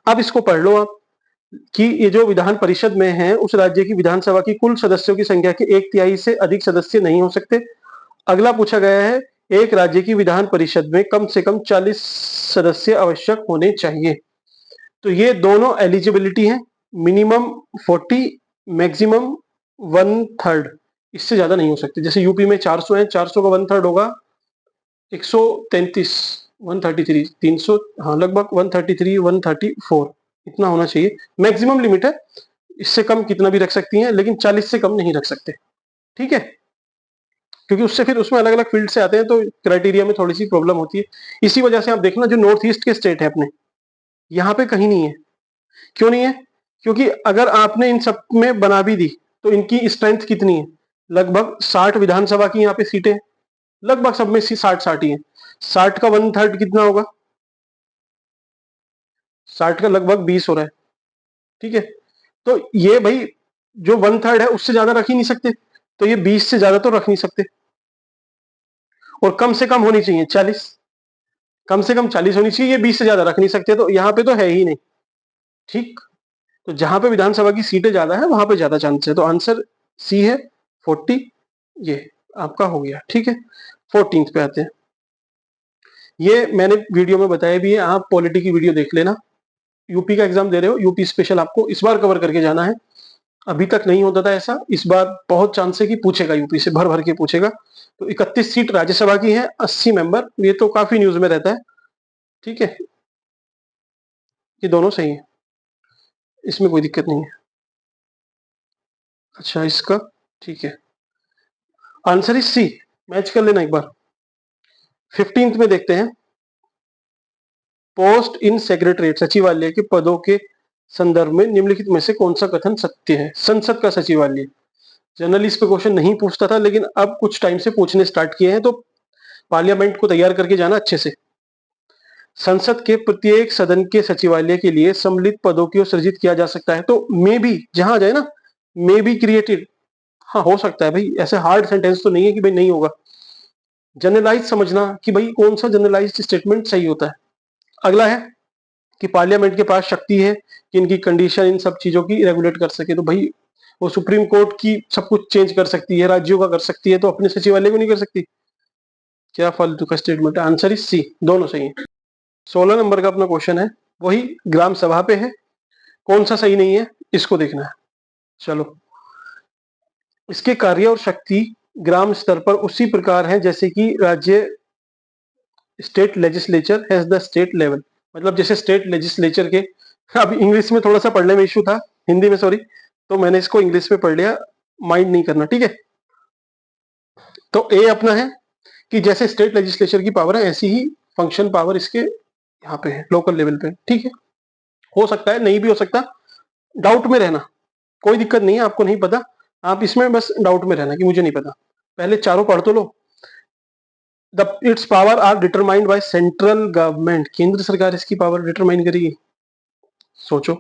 अब इसको पढ़ लो आप कि ये जो विधान परिषद में है उस राज्य की विधानसभा की कुल सदस्यों की संख्या के 1/3 से अधिक सदस्य नहीं हो सकते। अगला पूछा गया है, एक राज्य की विधान परिषद में कम से कम 40 सदस्य आवश्यक होने चाहिए। तो ये दोनों एलिजिबिलिटी है, मिनिमम 40, मैक्सिमम 1/3, इससे ज्यादा नहीं हो सकते। जैसे यूपी में 400 है, 400 का 1/3 होगा 133, 133, 300, हाँ लगभग 133, 134 इतना होना चाहिए, मैक्सिमम लिमिट है। इससे कम कितना भी रख सकती हैं, लेकिन 40 से कम नहीं रख सकते। ठीक है, क्योंकि उससे फिर उसमें अलग अलग फील्ड से आते हैं तो क्राइटेरिया में थोड़ी सी प्रॉब्लम होती है। इसी वजह से आप देखना जो नॉर्थ ईस्ट के स्टेट है अपने, यहाँ पे कहीं नहीं है। क्यों नहीं है, क्योंकि अगर आपने इन सब में बना भी दी तो इनकी स्ट्रेंथ कितनी है, लगभग 60 विधानसभा की यहाँ पे सीटें, लगभग सब में 60-60 ही है। 60 का 1/3 कितना होगा, 60 का लगभग 20 हो रहा है। ठीक है, तो ये भाई जो 1/3 है उससे ज्यादा रख ही नहीं सकते, तो ये 20 से ज्यादा तो रख नहीं सकते, और कम से कम होनी चाहिए 40, कम से कम 40 होनी चाहिए, ये 20 से ज्यादा रख नहीं सकते, तो यहाँ पे तो है ही नहीं। ठीक, तो जहां पे विधानसभा की सीटें ज्यादा है वहां पे ज्यादा चांस है, तो आंसर सी है 40, ये आपका हो गया। ठीक है, 14th पे आते हैं। ये मैंने वीडियो में बताया भी है, आप पॉलिटी की वीडियो देख लेना। यूपी का एग्जाम दे रहे हो, यूपी स्पेशल आपको इस बार कवर करके जाना है। अभी तक नहीं होता था ऐसा, इस बार बहुत चांस है कि पूछेगा, यूपी से भर भर के पूछेगा। तो 31 सीट राज्यसभा की है, 80 मेंबर, ये तो काफी न्यूज में रहता है। ठीक है, ये दोनों सही है, इसमें कोई दिक्कत नहीं है। अच्छा इसका, ठीक है, आंसर इज सी, मैच कर लेना एक बार। 15th में देखते हैं, पोस्ट इन सेक्रेटरीट, सचिवालय के पदों के संदर्भ में निम्नलिखित में से कौन सा कथन सत्य है। संसद का सचिवालय, जनरली इस पे क्वेश्चन नहीं पूछता था, लेकिन अब कुछ टाइम से पूछने स्टार्ट किए हैं, तो पार्लियामेंट को तैयार करके जाना अच्छे से। संसद के प्रत्येक सदन के सचिवालय के लिए सम्मिलित पदों को सृजित किया जा सकता है। तो मे बी जहां आ जाए ना, मे बी क्रिएटेड, हाँ हो सकता है भाई, ऐसे हार्ड सेंटेंस तो नहीं है कि भाई नहीं होगा। जनरलाइज समझना कि भाई कौन सा जनरलाइज्ड स्टेटमेंट सही होता है। अगला है कि पार्लियामेंट के पास शक्ति है कि इनकी कंडीशन इन सब चीजों की रेगुलेट कर सके, तो भाई वो सुप्रीम कोर्ट की सब कुछ चेंज कर सकती है, राज्यों का कर सकती है, तो अपने सचिवालय को नहीं कर सकती। क्या फालतू का स्टेटमेंट है, आंसर इज सी, दोनों सही है। 16 नंबर का अपना क्वेश्चन है, वही ग्राम सभा पे है, कौन सा सही नहीं है इसको देखना है। चलो, इसके कार्य और शक्ति ग्राम स्तर पर उसी प्रकार है जैसे कि राज्य state legislature has the state level, मतलब जैसे स्टेट लेजिस्लेचर के, अब इंग्लिश में थोड़ा सा पढ़ने में इशू था, हिंदी में सॉरी, तो मैंने इसको इंग्लिश में पढ़ लिया, माइंड नहीं करना। ठीक है, तो ए अपना है कि जैसे स्टेट लेजिस्लेचर की पावर है ऐसी ही फंक्शन पावर इसके यहाँ पे है, लोकल लेवल पे। ठीक है, हो सकता है नहीं भी हो सकता, डाउट में रहना, कोई दिक्कत नहीं है, आपको नहीं पता आप इसमें बस डाउट में रहना कि मुझे नहीं पता। पहले चारों पढ़ तो लो। Its power are determined by central government, केंद्र सरकार इसकी पावर डिटरमाइन करेगी। सोचो,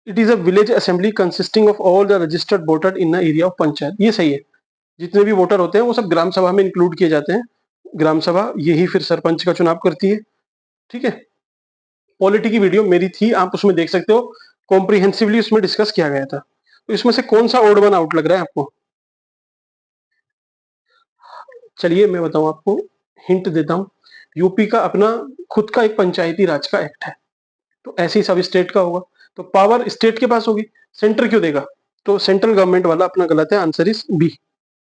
it is a village assembly consisting of all the registered voter in the area of panchayat, ये सही है, जितने भी वोटर होते हैं वो सब ग्राम सभा में इंक्लूड किए जाते हैं। ग्राम सभा यही फिर सरपंच का चुनाव करती है। ठीक है, पॉलिटी की वीडियो मेरी थी, आप उसमें देख सकते हो, कॉम्प्रिहेंसिवली उसमें डिस्कस किया गया था। तो इसमें से कौन सा ओड वन आउट लग रहा है आपको? चलिए मैं बताऊं आपको, हिंट देता हूं। यूपी का अपना खुद का एक पंचायती राज का एक्ट है, तो ऐसे ही सब स्टेट का होगा, तो पावर स्टेट के पास होगी, सेंटर क्यों देगा? तो सेंट्रल गवर्नमेंट वाला अपना गलत है, आंसर इज बी।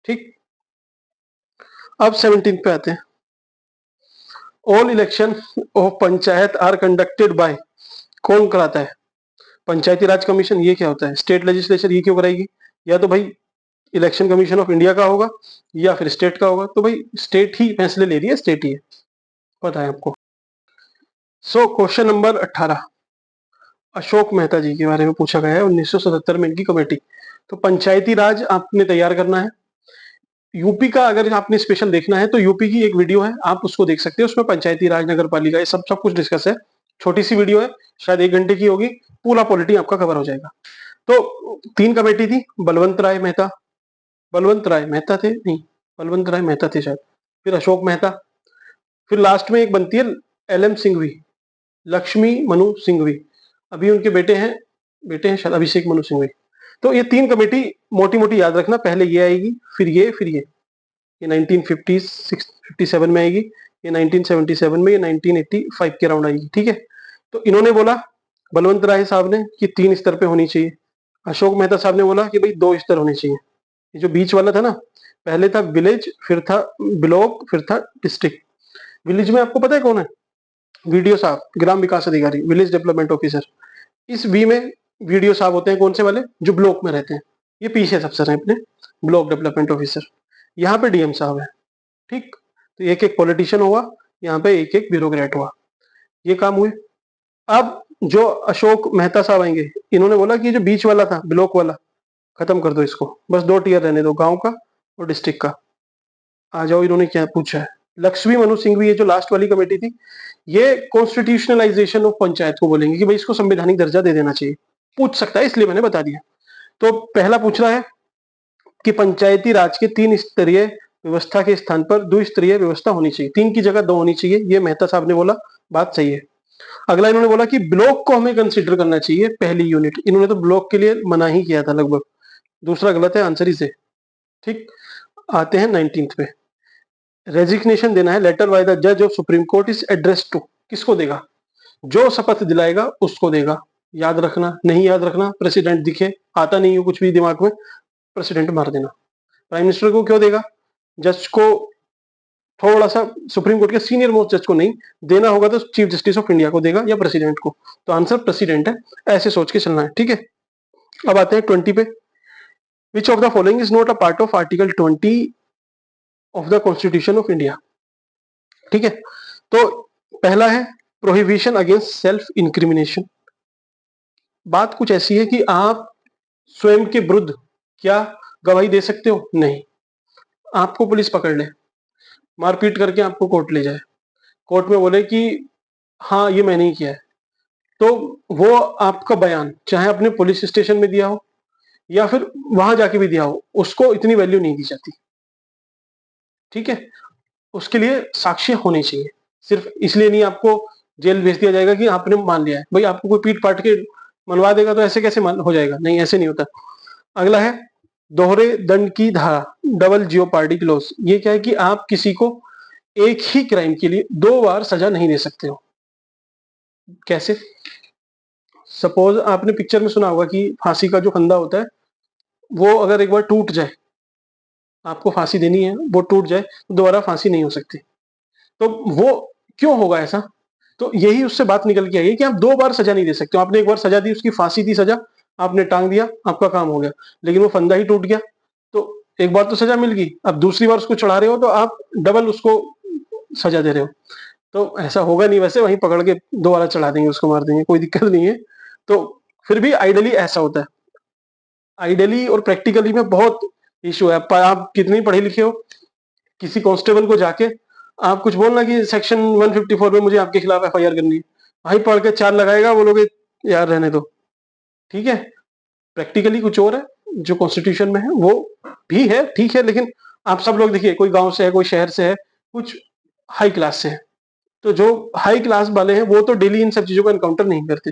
ठीक, अब 17 पे आते हैं। All election of panchayat are conducted by, कौन कराता है? पंचायती राज कमीशन। ये क्या होता है? स्टेट लेजिस्लेचर ये क्यों कराएगी? या तो भाई इलेक्शन कमीशन ऑफ इंडिया का होगा या फिर स्टेट का होगा, तो भाई स्टेट ही फैसले ले रही है, स्टेट ही है, पता है आपको। So question number 18 Ashok Mehta ji के बारे में पूछा गया है, 1977 में इनकी कमेटी। तो पंचायती राज आपने तैयार करना है। यूपी का अगर आपने स्पेशल देखना है तो यूपी की एक वीडियो है, आप उसको देख सकते हैं, उसमें पंचायती राज, नगर पालिका, ये सब सब कुछ डिस्कस है। छोटी सी वीडियो है, शायद 1 घंटे की होगी, पूरा पॉलिटी आपका कवर हो जाएगा। तो 3 कमेटी थी, बलवंत राय मेहता, बलवंत राय मेहता थे नहीं, बलवंत राय मेहता थे शायद, फिर अशोक मेहता, फिर लास्ट में एक बनती है LM सिंघवी, लक्ष्मी मनु सिंघवी। अभी उनके बेटे हैं शायद अभिषेक मनु सिंघवी। तो ये 3 कमेटी मोटी मोटी याद रखना, पहले ये आएगी, फिर ये 1950 57 में आएगी, ये 1977 में, ये 1985 के अराउंड आएगी। ठीक है, तो इन्होंने बोला, बलवंत राय साहब ने, कि 3 स्तर पे होनी चाहिए। अशोक मेहता साहब ने बोला कि भाई 2 स्तर होने चाहिए। ये जो बीच वाला था ना, पहले था विलेज, फिर था ब्लॉक, फिर था डिस्ट्रिक्ट। विलेज में आपको पता है कौन है? वीडियो साहब, ग्राम विकास अधिकारी, विलेज डेवलपमेंट ऑफिसर। इस बी में वीडियो साहब होते हैं कौन से वाले? जो ब्लॉक में रहते हैं, ये पीसीएस अफसर हैं अपने, ब्लॉक डेवलपमेंट ऑफिसर। यहाँ पे डीएम साहब है। ठीक, तो एक एक पॉलिटिशियन हुआ, यहाँ पे एक एक ब्यूरोक्रेट हुआ, ये काम हुए। अब जो अशोक मेहता साहब आएंगे, इन्होंने बोला कि जो बीच वाला था, ब्लॉक वाला, खत्म कर दो इसको, बस 2 टीयर रहने दो, गांव का और डिस्ट्रिक्ट का। आ जाओ, इन्होंने क्या पूछा है। लक्ष्मी मनु सिंघवी, ये जो लास्ट वाली कमेटी थी, ये कॉन्स्टिट्यूशनलाइजेशन ऑफ पंचायत को बोलेंगे कि भाई इसको संवैधानिक दर्जा दे देना चाहिए। पूछ सकता है, इसलिए मैंने बता दिया। तो पहला पूछ रहा है कि पंचायती राज के 3 स्तरीय व्यवस्था के स्थान पर द्विस्तरीय व्यवस्था होनी चाहिए, 3 की जगह 2 होनी चाहिए, ये मेहता साहब ने बोला, बात सही है। अगला इन्होंने बोला कि ब्लॉक को हमें कंसिडर करना चाहिए पहली यूनिट, इन्होंने तो ब्लॉक के लिए मना ही किया था लगभग। दूसरा गलत है, आंसर ही से। ठीक, आते हैं 19th पे। रेजिग्नेशन देना है, लेटर बाय द जज of Supreme Court is address to, किसको देगा? जो शपथ दिलाएगा उसको देगा। याद रखना, नहीं याद रखना, प्रेसिडेंट दिखे, आता नहीं हो कुछ भी दिमाग में, प्रेसिडेंट मार देना। प्राइम मिनिस्टर को क्यों देगा? जज को, थोड़ा सा सुप्रीम कोर्ट के सीनियर मोस्ट जज को नहीं देना होगा तो चीफ जस्टिस ऑफ इंडिया को देगा या प्रेसिडेंट को। तो आंसर प्रेसिडेंट है, ऐसे सोच के चलना है। ठीक है, अब आते हैं 20 पे। Which of the following is not a part of article 20 of the constitution of India? ठीक है, तो पहला है प्रोहिबिशन अगेंस्ट सेल्फ इंक्रिमिनेशन। बात कुछ ऐसी है कि आप स्वयं के विरुद्ध क्या गवाही दे सकते हो? नहीं। आपको पुलिस पकड़ ले, मारपीट करके आपको कोर्ट ले जाए, कोर्ट में बोले कि हाँ ये मैंने ही किया है, तो वो आपका बयान चाहे अपने पुलिस स्टेशन में दिया हो या फिर वहां जाके भी दिया हो, उसको इतनी वैल्यू नहीं दी जाती। ठीक है, उसके लिए साक्ष्य होने चाहिए। सिर्फ इसलिए नहीं आपको जेल भेज दिया जाएगा कि आपने मान लिया है। भाई आपको कोई पीट पाट के मनवा देगा तो ऐसे कैसे हो जाएगा? नहीं, ऐसे नहीं होता। अगला है दोहरे दंड की धारा, डबल जियोपार्डी क्लॉज। ये क्या है कि आप किसी को एक ही क्राइम के लिए 2 बार सजा नहीं दे सकते हो। कैसे? सपोज आपने पिक्चर में सुना होगा कि फांसी का जो फंदा होता है, वो अगर एक बार टूट जाए, आपको फांसी देनी है, वो टूट जाए तो दोबारा फांसी नहीं हो सकती। तो वो क्यों होगा ऐसा? तो यही उससे बात निकल के आई है कि आप 2 बार सजा नहीं दे सकते हो। आपने एक बार सजा दी, उसकी फांसी दी सजा, आपने टांग दिया, आपका काम हो गया, लेकिन वो फंदा ही टूट गया। तो एक बार तो सजा मिल गई, अब दूसरी बार उसको चढ़ा रहे हो तो आप डबल उसको सजा दे रहे हो। तो ऐसा होगा नहीं, वैसे वहीं पकड़ के दोबारा चढ़ा देंगे, उसको मार देंगे, कोई दिक्कत नहीं है। तो फिर भी आइडियली ऐसा होता है। आइडियली और प्रैक्टिकली में बहुत इशू है। आप कितने पढ़े लिखे हो, किसी कांस्टेबल को जाके आप कुछ बोलना कि सेक्शन 154 में मुझे आपके खिलाफ एफआईआर करनी है, भाई पढ़ के 4 लगाएगा, बोलोगे यार रहने दो। ठीक है, प्रैक्टिकली कुछ और है, जो कॉन्स्टिट्यूशन में है वो भी है, ठीक है, लेकिन आप सब लोग देखिए, कोई गांव से है, कोई शहर से है, कुछ हाई क्लास से है, तो जो हाई क्लास वाले हैं वो तो डेली इन सब चीजों को एनकाउंटर नहीं करते,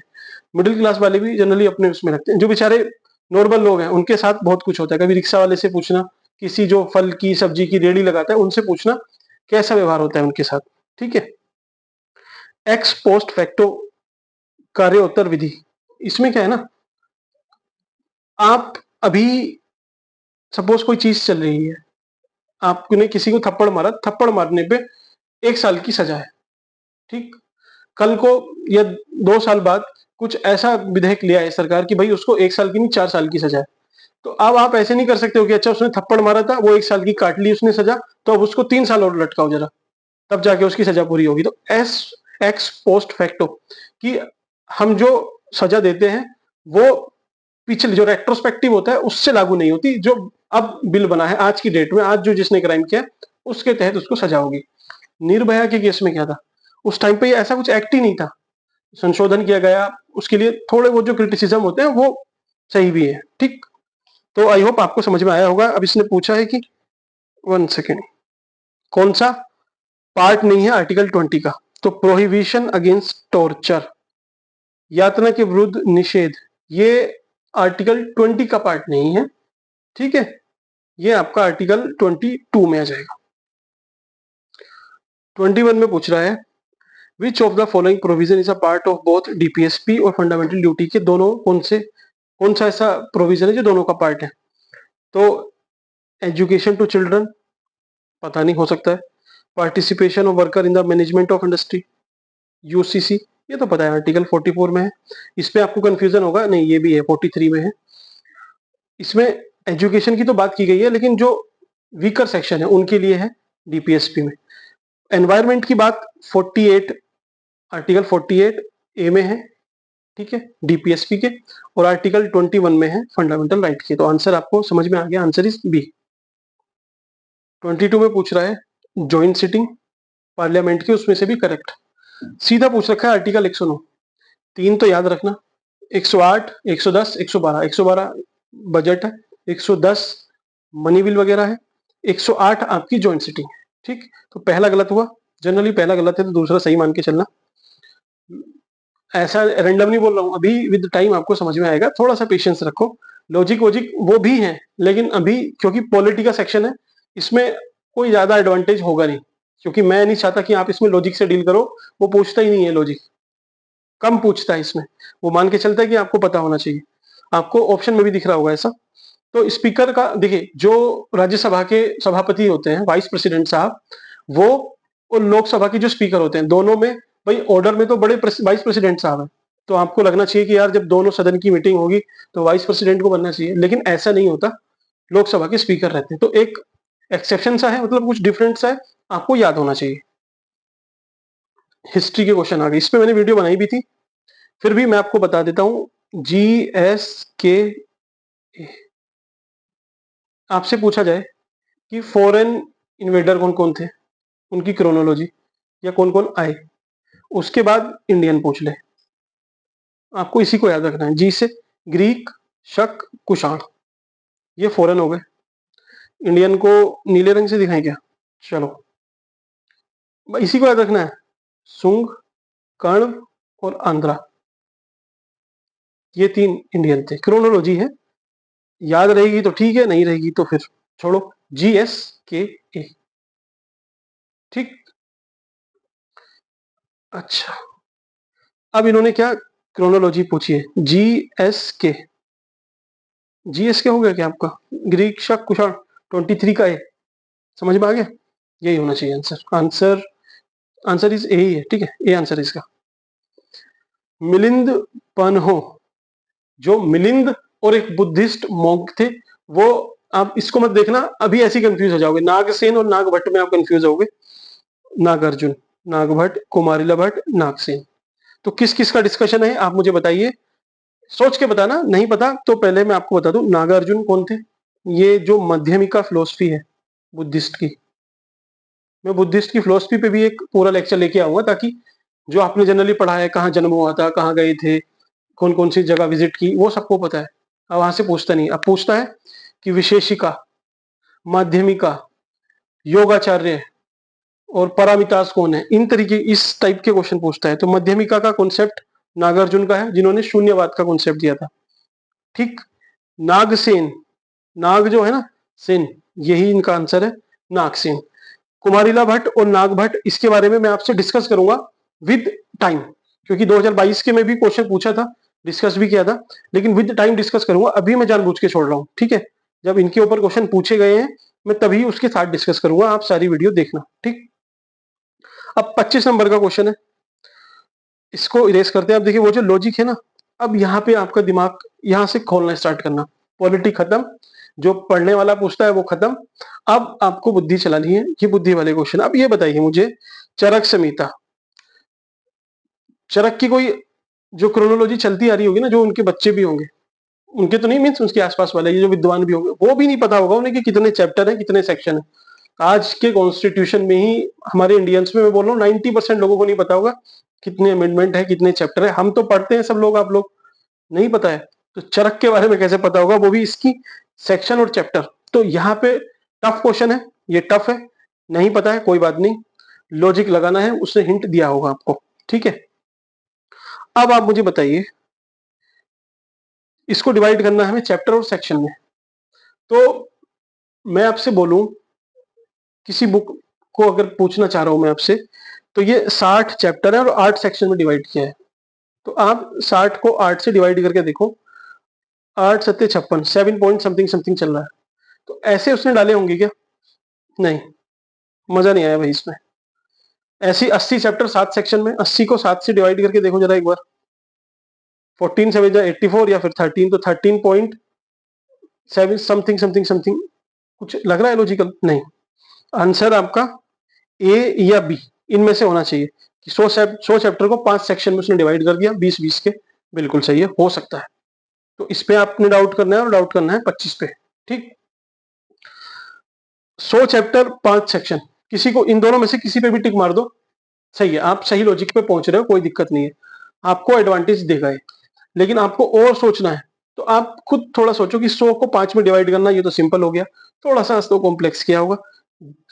मिडिल क्लास वाले भी जनरली अपने उसमें रखते हैं। जो बेचारे नॉर्मल लोग हैं उनके साथ बहुत कुछ होता है, कभी रिक्शा वाले से पूछना, किसी जो फल की सब्जी की रेडी लगाता है उनसे पूछना कैसा व्यवहार होता है उनके साथ, ठीक है। एक्स पोस्ट फैक्टो कार्योत्तर विधि, इसमें क्या है ना, आप अभी सपोज कोई चीज चल रही है, आपने किसी को थप्पड़ मारा, थप्पड़ मारने पे 1 साल की सजा है, ठीक। कल को या 2 साल बाद कुछ ऐसा विधेयक लिया है सरकार की भाई उसको 1 साल की नहीं 4 साल की सजा है, तो अब आप ऐसे नहीं कर सकते हो कि अच्छा उसने थप्पड़ मारा था, वो 1 साल की काट ली उसने सजा, तो अब उसको 3 साल और लटकाओ जरा, तब जाके उसकी सजा पूरी होगी। तो एस एक्स पोस्ट फैक्टो कि हम जो सजा देते हैं वो पिछले जो रेट्रोस्पेक्टिव होता है उससे लागू नहीं होती, जो अब बिल बना है आज की डेट में, आज जो जिसने क्राइम किया उसके तहत उसको सजा होगी। निर्भया के केस में क्या था, उस टाइम पे ऐसा कुछ एक्ट ही नहीं था, संशोधन किया गया, उसके लिए थोड़े वो जो क्रिटिसिज्म होते हैं वो सही भी है, ठीक। तो आई होप आपको समझ में आया होगा। अब इसने पूछा है कि 1 सेकेंड, कौन सा पार्ट नहीं है आर्टिकल 20 का, तो प्रोहिबिशन अगेंस्ट टॉर्चर, यातना के विरुद्ध निषेध, ये आर्टिकल 20 का पार्ट नहीं है, ठीक है, ये आपका आर्टिकल 22 में आ जाएगा। 21 में पूछ रहा है which of the following provision is a part of both DPSP और फंडामेंटल ड्यूटी के दोनों कौन सा ऐसा प्रोविजन है जो दोनों का पार्ट है। तो एजुकेशन टू चिल्ड्रन, पता नहीं, हो सकता है। Participation of worker in the management of industry, UCC, ये तो पता है आर्टिकल 44 में है। इस पे आपको कंफ्यूजन होगा, नहीं ये भी है 43 में है। इसमें एजुकेशन की तो बात की गई है, लेकिन जो वीकर सेक्शन है उनके लिए है डीपीएसपी में। एनवायरमेंट की बात 48 आर्टिकल 48 ए में है, ठीक है, डीपीएसपी के, और आर्टिकल 21 में है फंडामेंटल राइट के। तो आंसर आपको समझ में आ गया, आंसर इज बी। 22 में पूछ रहा है ज्वाइंट सिटिंग पार्लियामेंट की, उसमें से भी करेक्ट। सीधा पूछ रखा है आर्टिकल 109, 3 तो याद रखना, 108, 110, 112। 112 बजट है, 110 मनी बिल वगैरह है, 108 आपकी ज्वाइंट सिटिंग है, ठीक। तो पहला गलत हुआ, जनरली पहला गलत है तो दूसरा सही मान के चलना, ऐसा रैंडम नहीं बोल रहा हूँ, अभी विद टाइम आपको समझ में आएगा, थोड़ा सा पेशेंस रखो। लॉजिक वॉजिक वो भी है, लेकिन अभी क्योंकि पॉलिटी का सेक्शन है इसमें कोई ज्यादा एडवांटेज होगा नहीं, क्योंकि मैं नहीं चाहता कि आप इसमें लॉजिक से डील करो, वो पूछता ही नहीं है, लॉजिक कम पूछता है इसमें, वो मान के चलता है कि आपको पता होना चाहिए। आपको ऑप्शन में भी दिख रहा होगा ऐसा। तो स्पीकर का देखिए, जो राज्यसभा के सभापति होते हैं वाइस प्रेसिडेंट साहब, वो और लोकसभा के जो स्पीकर होते हैं, दोनों में भाई ऑर्डर में तो बड़े वाइस प्रेसिडेंट साहब हैं, तो आपको लगना चाहिए कि यार जब दोनों सदन की मीटिंग होगी तो वाइस प्रेसिडेंट को बनना चाहिए, लेकिन ऐसा नहीं होता, लोकसभा के स्पीकर रहते हैं। तो एक एक्सेप्शन सा है, मतलब कुछ डिफरेंट सा है, आपको याद होना चाहिए। हिस्ट्री के क्वेश्चन आ गए, इस पे मैंने वीडियो बनाई भी थी, फिर भी मैं आपको बता देता हूं। GSK, आपसे पूछा जाए कि फॉरेन इन्वेडर कौन कौन थे, उनकी क्रोनोलॉजी, या कौन कौन आए, उसके बाद इंडियन पूछ ले, आपको इसी को याद रखना है। जी से ग्रीक, शक, कुषाण, ये फॉरेन हो गए। इंडियन को नीले रंग से दिखाएं क्या, चलो इसी को याद रखना है। सुंग, कर्ण और आंध्रा, ये 3 इंडियन थे, क्रोनोलॉजी है, याद रहेगी तो ठीक है, नहीं रहेगी तो फिर छोड़ो। GSKA, ठीक। अच्छा, अब इन्होंने क्या क्रोनोलॉजी पूछी है, GSK, GSK हो गया क्या आपका, ग्रीक, शक, कुषाण, 23 का ए, समझ में आ गया, यही होना चाहिए आंसर। आंसर इज ए ही है, ठीक है, ए आंसर इसका। मिलिंद पनहो, जो मिलिंद और एक बुद्धिस्ट मॉन्क थे, वो, आप इसको मत देखना, अभी ऐसे कंफ्यूज हो जाओगे, नागसेन और नागभट्ट में आप कंफ्यूज होगे, नागार्जुन, नागभट्ट, कुमारिला भट्ट, नागसेन। तो किस किस का डिस्कशन है आप मुझे बताइए, सोच के बताना, नहीं पता तो पहले मैं आपको बता दूं, नागार्जुन कौन थे, ये जो मध्यमिका फिलोसफी है बुद्धिस्ट की, मैं बुद्धिस्ट की फिलोसफी पे भी एक पूरा लेक्चर लेके आऊंगा, ताकि जो आपने जनरली पढ़ा है, कहाँ जन्म हुआ था, कहाँ गए थे, कौन कौन सी जगह विजिट की, वो सबको पता है। अब वहां से पूछता नहीं, अब पूछता है कि विशेषिका, माध्यमिका, योगाचार्य, और पारामितास कौन है, इन तरीके इस टाइप के क्वेश्चन पूछता है। तो मध्यमिका का कॉन्सेप्ट नागार्जुन का है, जिन्होंने शून्यवाद का कॉन्सेप्ट दिया था। ठीक, नागसेन, नाग जो है ना, सेन, यही इनका आंसर है, नागसेन। कुमारिला भट्ट और नाग भट्ट, इसके बारे में मैं आपसे डिस्कस करूंगा विद टाइम, क्योंकि 2022 के में भी क्वेश्चन पूछा था, डिस्कस भी किया था, लेकिन विद टाइम डिस्कस करूंगा। अभी मैं जानबूझ के छोड़ रहा हूं, ठीक है। जब इनके ऊपर क्वेश्चन पूछे गए हैं, मैं तभी उसके साथ डिस्कस करूंगा, आप सारी वीडियो देखना, ठीक। अब 25 नंबर का क्वेश्चन है, इसको इरेज करते हैं। अब देखिए वो जो लॉजिक है ना, अब यहाँ पे आपका दिमाग यहाँ से खोलना स्टार्ट करना। पॉलिटी खत्म, जो पढ़ने वाला पूछता है वो खत्म, अब आपको बुद्धि चलानी है, ये बुद्धि वाले क्वेश्चन। अब ये बताइए मुझे, चरक संहिता, चरक की कोई जो क्रोनोलॉजी चलती आ रही होगी ना, जो उनके बच्चे भी होंगे, उनके तो नहीं, मीन्स उसके आसपास वाले, ये जो विद्वान भी होंगे, वो भी नहीं पता होगा उन्हें कि कितने चैप्टर है, कितने सेक्शन है। आज के कॉन्स्टिट्यूशन में ही हमारे इंडियंस में मैं बोल रहा हूँ 90% लोगों को नहीं पता होगा कितने अमेंडमेंट है, कितने चैप्टर है। हम तो पढ़ते हैं सब लोग, आप लोग नहीं पता है, तो चरक के बारे में कैसे पता होगा, वो भी इसकी सेक्शन और चैप्टर। तो यहाँ पे टफ क्वेश्चन है, ये टफ है, नहीं पता है कोई बात नहीं, लॉजिक लगाना है, उसने हिंट दिया होगा आपको, ठीक है। अब आप मुझे बताइए, इसको डिवाइड करना है हमें चैप्टर और सेक्शन में। तो मैं आपसे बोलूं, किसी बुक को अगर पूछना चाह रहा हूं मैं आपसे, तो ये 60 चैप्टर है और 8 सेक्शन में डिवाइड किया है। तो आप 60 को 8 से डिवाइड करके देखो, 8 सत्ते 56, 7 पॉइंट समथिंग समथिंग चल रहा है। तो ऐसे उसने डाले होंगे क्या? नहीं, मजा नहीं आया भाई इसमें। ऐसी 80 चैप्टर 7 सेक्शन में, 80 को 7 से डिवाइड करके देखो जरा एक बार, 14 से 84 या फिर 13, तो 13.7 समथिंग समथिंग समथिंग। कुछ लग रहा है लॉजिकल? नहीं। आंसर आपका ए या बी, इनमें से होना चाहिए कि 100 चैप्टर को 5 सेक्शन में उसने डिवाइड कर दिया, 20-20 के। बिल्कुल सही है, हो सकता है। तो इस पे आपने डाउट करना है, और डाउट करना है 25 पे, ठीक। 100 चैप्टर 5 सेक्शन, किसी को इन दोनों में से किसी पे भी टिक मार दो, सही है, आप सही लॉजिक पे पहुंच रहे हो, कोई दिक्कत नहीं है, आपको एडवांटेज देगा ये। लेकिन आपको और सोचना है, तो आप खुद थोड़ा सोचो कि 100 को 5 में डिवाइड करना, ये तो सिंपल हो गया, थोड़ा सा तो कॉम्प्लेक्स किया होगा।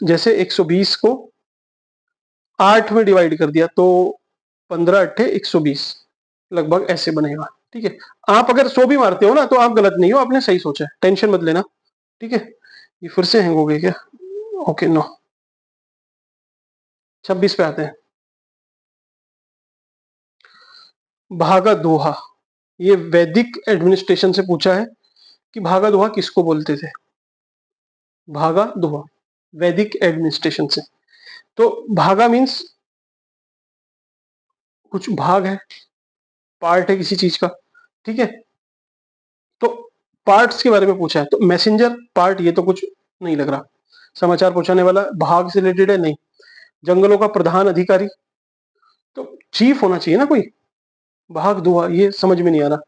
जैसे 120 को 8 में डिवाइड कर दिया, तो 15 अट्ठे 120, लगभग ऐसे बनेगा, ठीक है। आप अगर 100 भी मारते हो ना, तो आप गलत नहीं हो, आपने सही सोचा है, टेंशन मत लेना, ठीक है। ये फिर से हैंग हो गए क्या? ओके, नो, 26 पे आते हैं। भागा दोहा, ये वैदिक एडमिनिस्ट्रेशन से पूछा है कि भागा दोहा किसको बोलते थे। भागा दोहा वैदिक एडमिनिस्ट्रेशन से। तो भागा मीन्स कुछ भाग है, पार्ट है किसी चीज का, ठीक है। तो पार्ट्स के बारे में पूछा है, तो मैसेंजर पार्ट, ये तो कुछ नहीं लग रहा। समाचार पहुंचाने वाला, भाग से रिलेटेड है, नहीं। जंगलों का प्रधान अधिकारी, तो चीफ होना चाहिए ना कोई। भाग दोहा ये समझ में नहीं आ रहा।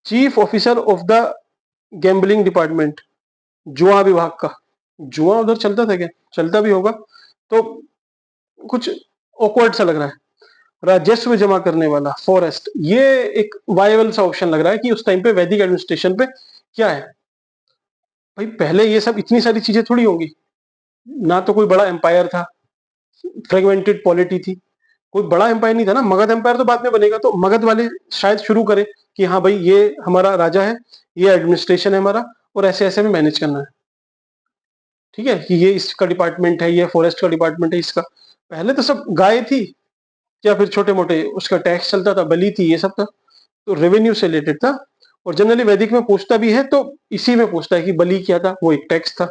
Chief officer of the gambling department, जुआ विभाग का, जुआ उधर चलता था क्या? चलता भी होगा, तो कुछ ऑकवर्ड सा लग रहा है। राजस्व जमा करने वाला, फॉरेस्ट, ये एक वायबल सा ऑप्शन लग रहा है कि उस टाइम पे वैदिक एडमिनिस्ट्रेशन पे क्या है। भाई पहले ये सब इतनी सारी चीजें थोड़ी होंगी, ना तो कोई बड़ा एम्पायर था, फ्रेगमेंटेड पॉलिटी थी, कोई बड़ा एम्पायर नहीं था ना। मगध एम्पायर तो बाद में बनेगा, तो मगध वाले शायद शुरू करें कि हाँ भाई ये हमारा राजा है, ये एडमिनिस्ट्रेशन है हमारा, और ऐसे ऐसे में मैनेज करना है, ठीक है, कि ये इसका डिपार्टमेंट है, ये फॉरेस्ट का डिपार्टमेंट है इसका। पहले तो सब गाय थी, या फिर छोटे मोटे उसका टैक्स चलता था, बलि थी, ये सब था, तो रेवेन्यू से रिलेटेड था। और जनरली वैदिक में पूछता भी है, तो इसी में पूछता है कि बलि क्या था, वो एक टैक्स था।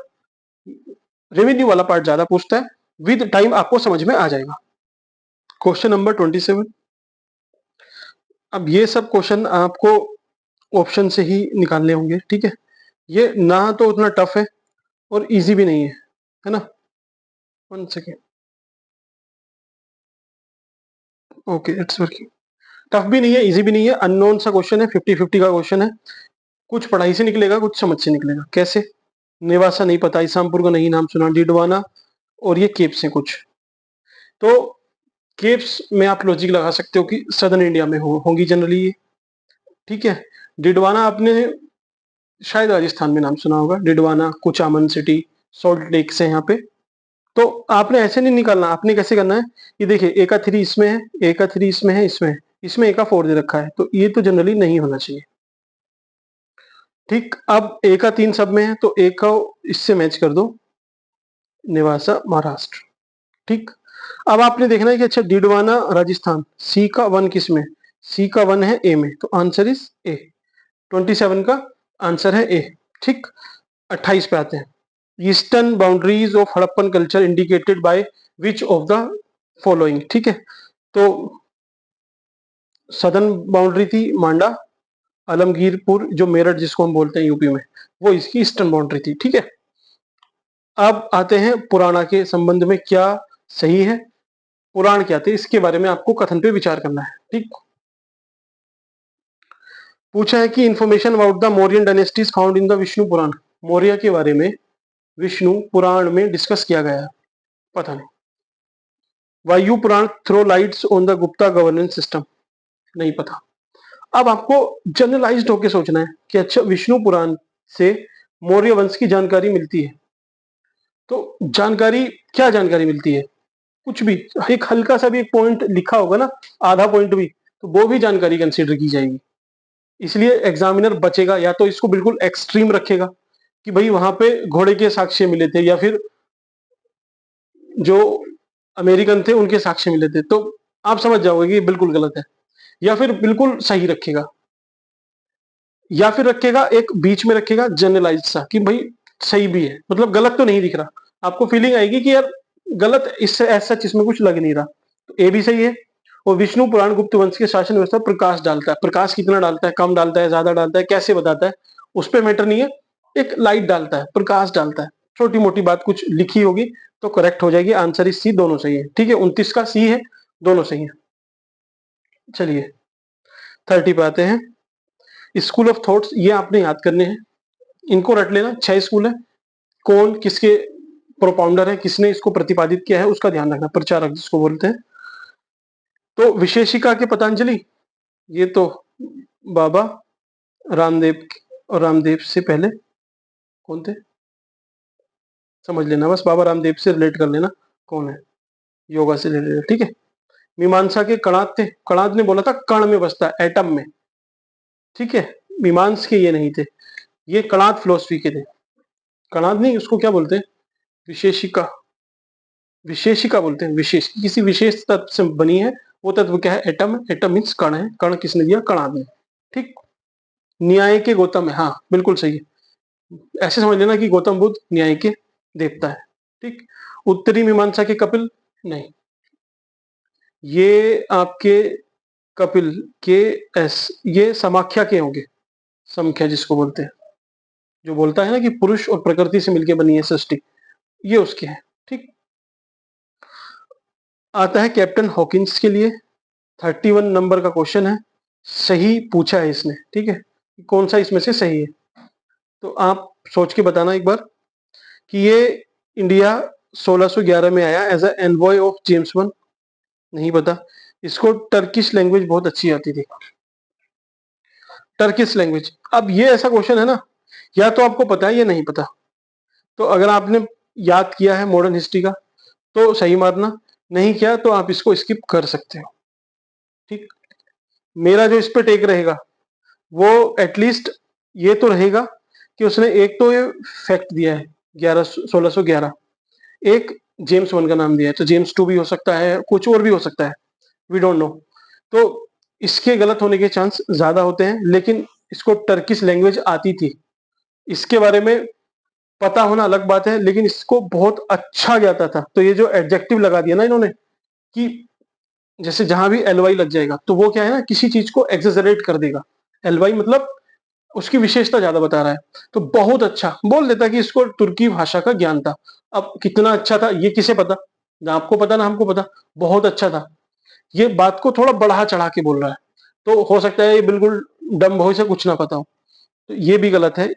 रेवेन्यू वाला पार्ट ज्यादा पूछता है, विद टाइम आपको समझ में आ जाएगा। Question number 27। अब ये सब क्वेश्चन आपको ऑप्शन से ही निकालने होंगे, ठीक है। ये ना तो उतना टफ है और इजी भी नहीं है ना। 1 second, okay, it's working. Tough भी नहीं है, इजी भी नहीं है, अननोन सा क्वेश्चन है, 50-50 का क्वेश्चन है। कुछ पढ़ाई से निकलेगा, कुछ समझ से निकलेगा। कैसे? नेवासा नहीं पता, इसामपुर का नहीं नाम सुना, डिडवाना, और ये केप्स हैं कुछ। तो केप्स में आप लॉजिक लगा सकते हो कि सदर्न इंडिया में होंगी जनरली ये, ठीक है। डिडवाना आपने शायद राजस्थान में नाम सुना होगा, Didwana, Kuchaman city, salt lake से यहाँ पे, तो आपने ऐसे नहीं निकालना, आपने कैसे करना है, ये देखिए ए का 3 इसमें है, ए का 3 इसमें है, इसमें ए का 4 दे रखा है, तो ये तो जनरली नहीं होना चाहिए। ठीक, अब ए का 3 सब में है तो ए का इससे मैच कर दो, नेवासा महाराष्ट्र। ठीक, अब आपने देखना है कि अच्छा डिडवाना राजस्थान, सी का 1 किस में, सी का 1 है ए में, तो आंसर इज ए, 27 का आंसर है ए। ठीक, 28 पे आते हैं। Eastern boundaries of Harappan culture indicated by which of the following. ठीक है, तो सदर्न बाउंड्री थी मांडा, आलमगीरपुर जो मेरठ जिसको हम बोलते हैं यूपी में, वो इसकी ईस्टर्न बाउंड्री थी। ठीक है, अब आते हैं पुराना के संबंध में क्या सही है, पुराण क्या थे इसके बारे में आपको कथन पे विचार करना है। ठीक, पूछा है कि information about the Mauryan dynasties found in the Vishnu Purana, Maurya के बारे में विष्णु पुराण में डिस्कस किया गया है, पता नहीं। Vayu Purana throw lights on the Gupta governance system, नहीं पता। अब आपको जनरलाइज्ड होके सोचना है कि अच्छा विष्णु पुराण से मौर्य वंश की जानकारी मिलती है, तो जानकारी क्या जानकारी मिलती है, कुछ भी, एक हल्का सा भी एक पॉइंट लिखा होगा ना, आधा पॉइंट भी, तो वो भी जानकारी कंसीडर की जाएगी। इसलिए एग्जामिनर बचेगा, या तो इसको बिल्कुल एक्सट्रीम रखेगा कि भाई वहां पे घोड़े के साक्ष्य मिले थे, या फिर जो अमेरिकन थे उनके साक्ष्य मिले थे, तो आप समझ जाओगे कि बिल्कुल गलत है, या फिर बिल्कुल सही रखेगा, या फिर रखेगा एक बीच में रखेगा जनरलाइज सा कि भाई सही भी है, मतलब गलत तो नहीं दिख रहा, आपको फीलिंग आएगी कि यार गलत इससे ऐसा इसमें कुछ लग नहीं रहा, तो ए भी सही है। और विष्णु पुराण गुप्त वंश के शासन व्यवस्था प्रकाश डालता है, प्रकाश कितना डालता है, कम डालता है, ज्यादा डालता है, कैसे बताता है, उस पर मैटर नहीं है, एक लाइट डालता है, प्रकाश डालता है, छोटी मोटी बात कुछ लिखी होगी तो करेक्ट हो जाएगी। आंसर इस सी, दोनों सही है। ठीक है, 29 का सी है, दोनों सही है। चलिए 30 पे आते हैं। स्कूल ऑफ थॉट्स, ये आपने याद करने हैं, इनको रट लेना, 6 स्कूल है, कौन किसके प्रोपाउंडर है, किसने इसको प्रतिपादित किया है उसका ध्यान रखना, प्रचारक जिसको बोलते हैं। तो विशेषिका के पतंजलि, ये तो बाबा रामदेव, और रामदेव से पहले कौन थे समझ लेना, बस बाबा रामदेव से रिलेट कर लेना कौन है, योगा से रिलेटेड। ठीक है, मीमांसा के कणाद थे, कणाद ने बोला था कण में बसता है, एटम में। ठीक है, मीमांस के ये नहीं थे, ये कणाद फिलोसफी के थे। कणाद नहीं, उसको क्या बोलते हैं, विशेषिका, विशेषिका बोलते हैं, विशेष किसी विशेष तत्व से बनी है, वो तत्व क्या है, एटम है, एटम मीन्स कण है, कण किसने दिया, कणाद ने। ठीक, न्याय के गौतम है, हाँ बिल्कुल सही है, ऐसे समझ लेना कि गौतम बुद्ध न्याय के देवता है। ठीक, उत्तरी मीमांसा के कपिल, नहीं, ये आपके कपिल के एस, ये समाख्या के होंगे, समख्या जिसको बोलते हैं, जो बोलता है ना कि पुरुष और प्रकृति से मिलकर बनी है सृष्टि, ये उसके हैं। ठीक, आता है कैप्टन हॉकिंस के लिए, 31 नंबर का क्वेश्चन है, सही पूछा है इसने। ठीक है, कौन सा इसमें से सही है, तो आप सोच के बताना एक बार कि ये इंडिया 1611 में आया as a envoy of James one, नहीं पता। इसको टर्किश लैंग्वेज बहुत अच्छी आती थी, टर्किश लैंग्वेज। अब ये ऐसा क्वेश्चन है ना, या तो आपको पता है या नहीं पता, तो अगर आपने याद किया है मॉडर्न हिस्ट्री का तो सही मारना, नहीं किया तो आप इसको स्किप कर सकते हो। ठीक, मेरा जो इस पे टेक रहेगा वो एटलीस्ट ये तो रहेगा कि उसने एक तो ये फैक्ट दिया है 1611, एक जेम्स वन का नाम दिया है, तो जेम्स टू भी हो सकता है, कुछ और भी हो सकता है, वी डोंट नो। तो इसके गलत होने के चांस ज्यादा होते हैं, लेकिन इसको टर्किश लैंग्वेज आती थी, इसके बारे में पता होना अलग बात है, लेकिन इसको बहुत अच्छा ज्ञाता था। तो ये जो एडजेक्टिव लगा दिया ना इन्होंने कि जैसे जहां भी एल वाई लग जाएगा तो वो क्या है ना, किसी चीज को एक्सेजरेट कर देगा, एल वाई मतलब उसकी विशेषता ज्यादा बता रहा है, तो बहुत अच्छा बोल देता कि इसको तुर्की भाषा का ज्ञान था। अब कितना अच्छा था ये किसे पता, ना आपको पता ना हमको पता, बहुत अच्छा था। ये बात को थोड़ा बढ़ा चढ़ा के बोल रहा है, तो हो सकता है ये बिल्कुल डम्ब हो, इसे कुछ ना पता हो, तो ये भी गलत है।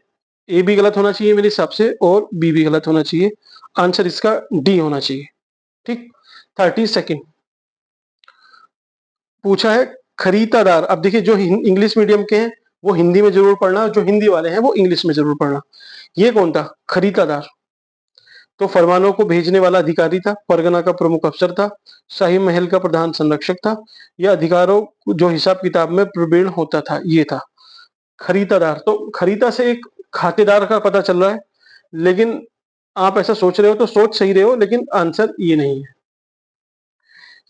ए भी गलत होना चाहिए मेरे हिसाब से, और बी भी गलत होना चाहिए, आंसर इसका डी होना चाहिए। ठीक, 32 पूछा है खरीदादार। अब देखिए जो इंग्लिश मीडियम के हैं वो हिंदी में जरूर पढ़ना, जो हिंदी वाले हैं वो इंग्लिश में जरूर पढ़ना। ये कौन था खरीदादार, तो फरमानों को भेजने वाला अधिकारी था, परगना का प्रमुख अफसर था, शाही महल का प्रधान संरक्षक था, या अधिकारों जो हिसाब किताब में प्रवीण होता था, ये था। खरीदादार, तो खरीदा से एक खातेदार का पता चल रहा है, लेकिन आप ऐसा सोच रहे हो तो सोच सही रहे हो, लेकिन आंसर ये नहीं है।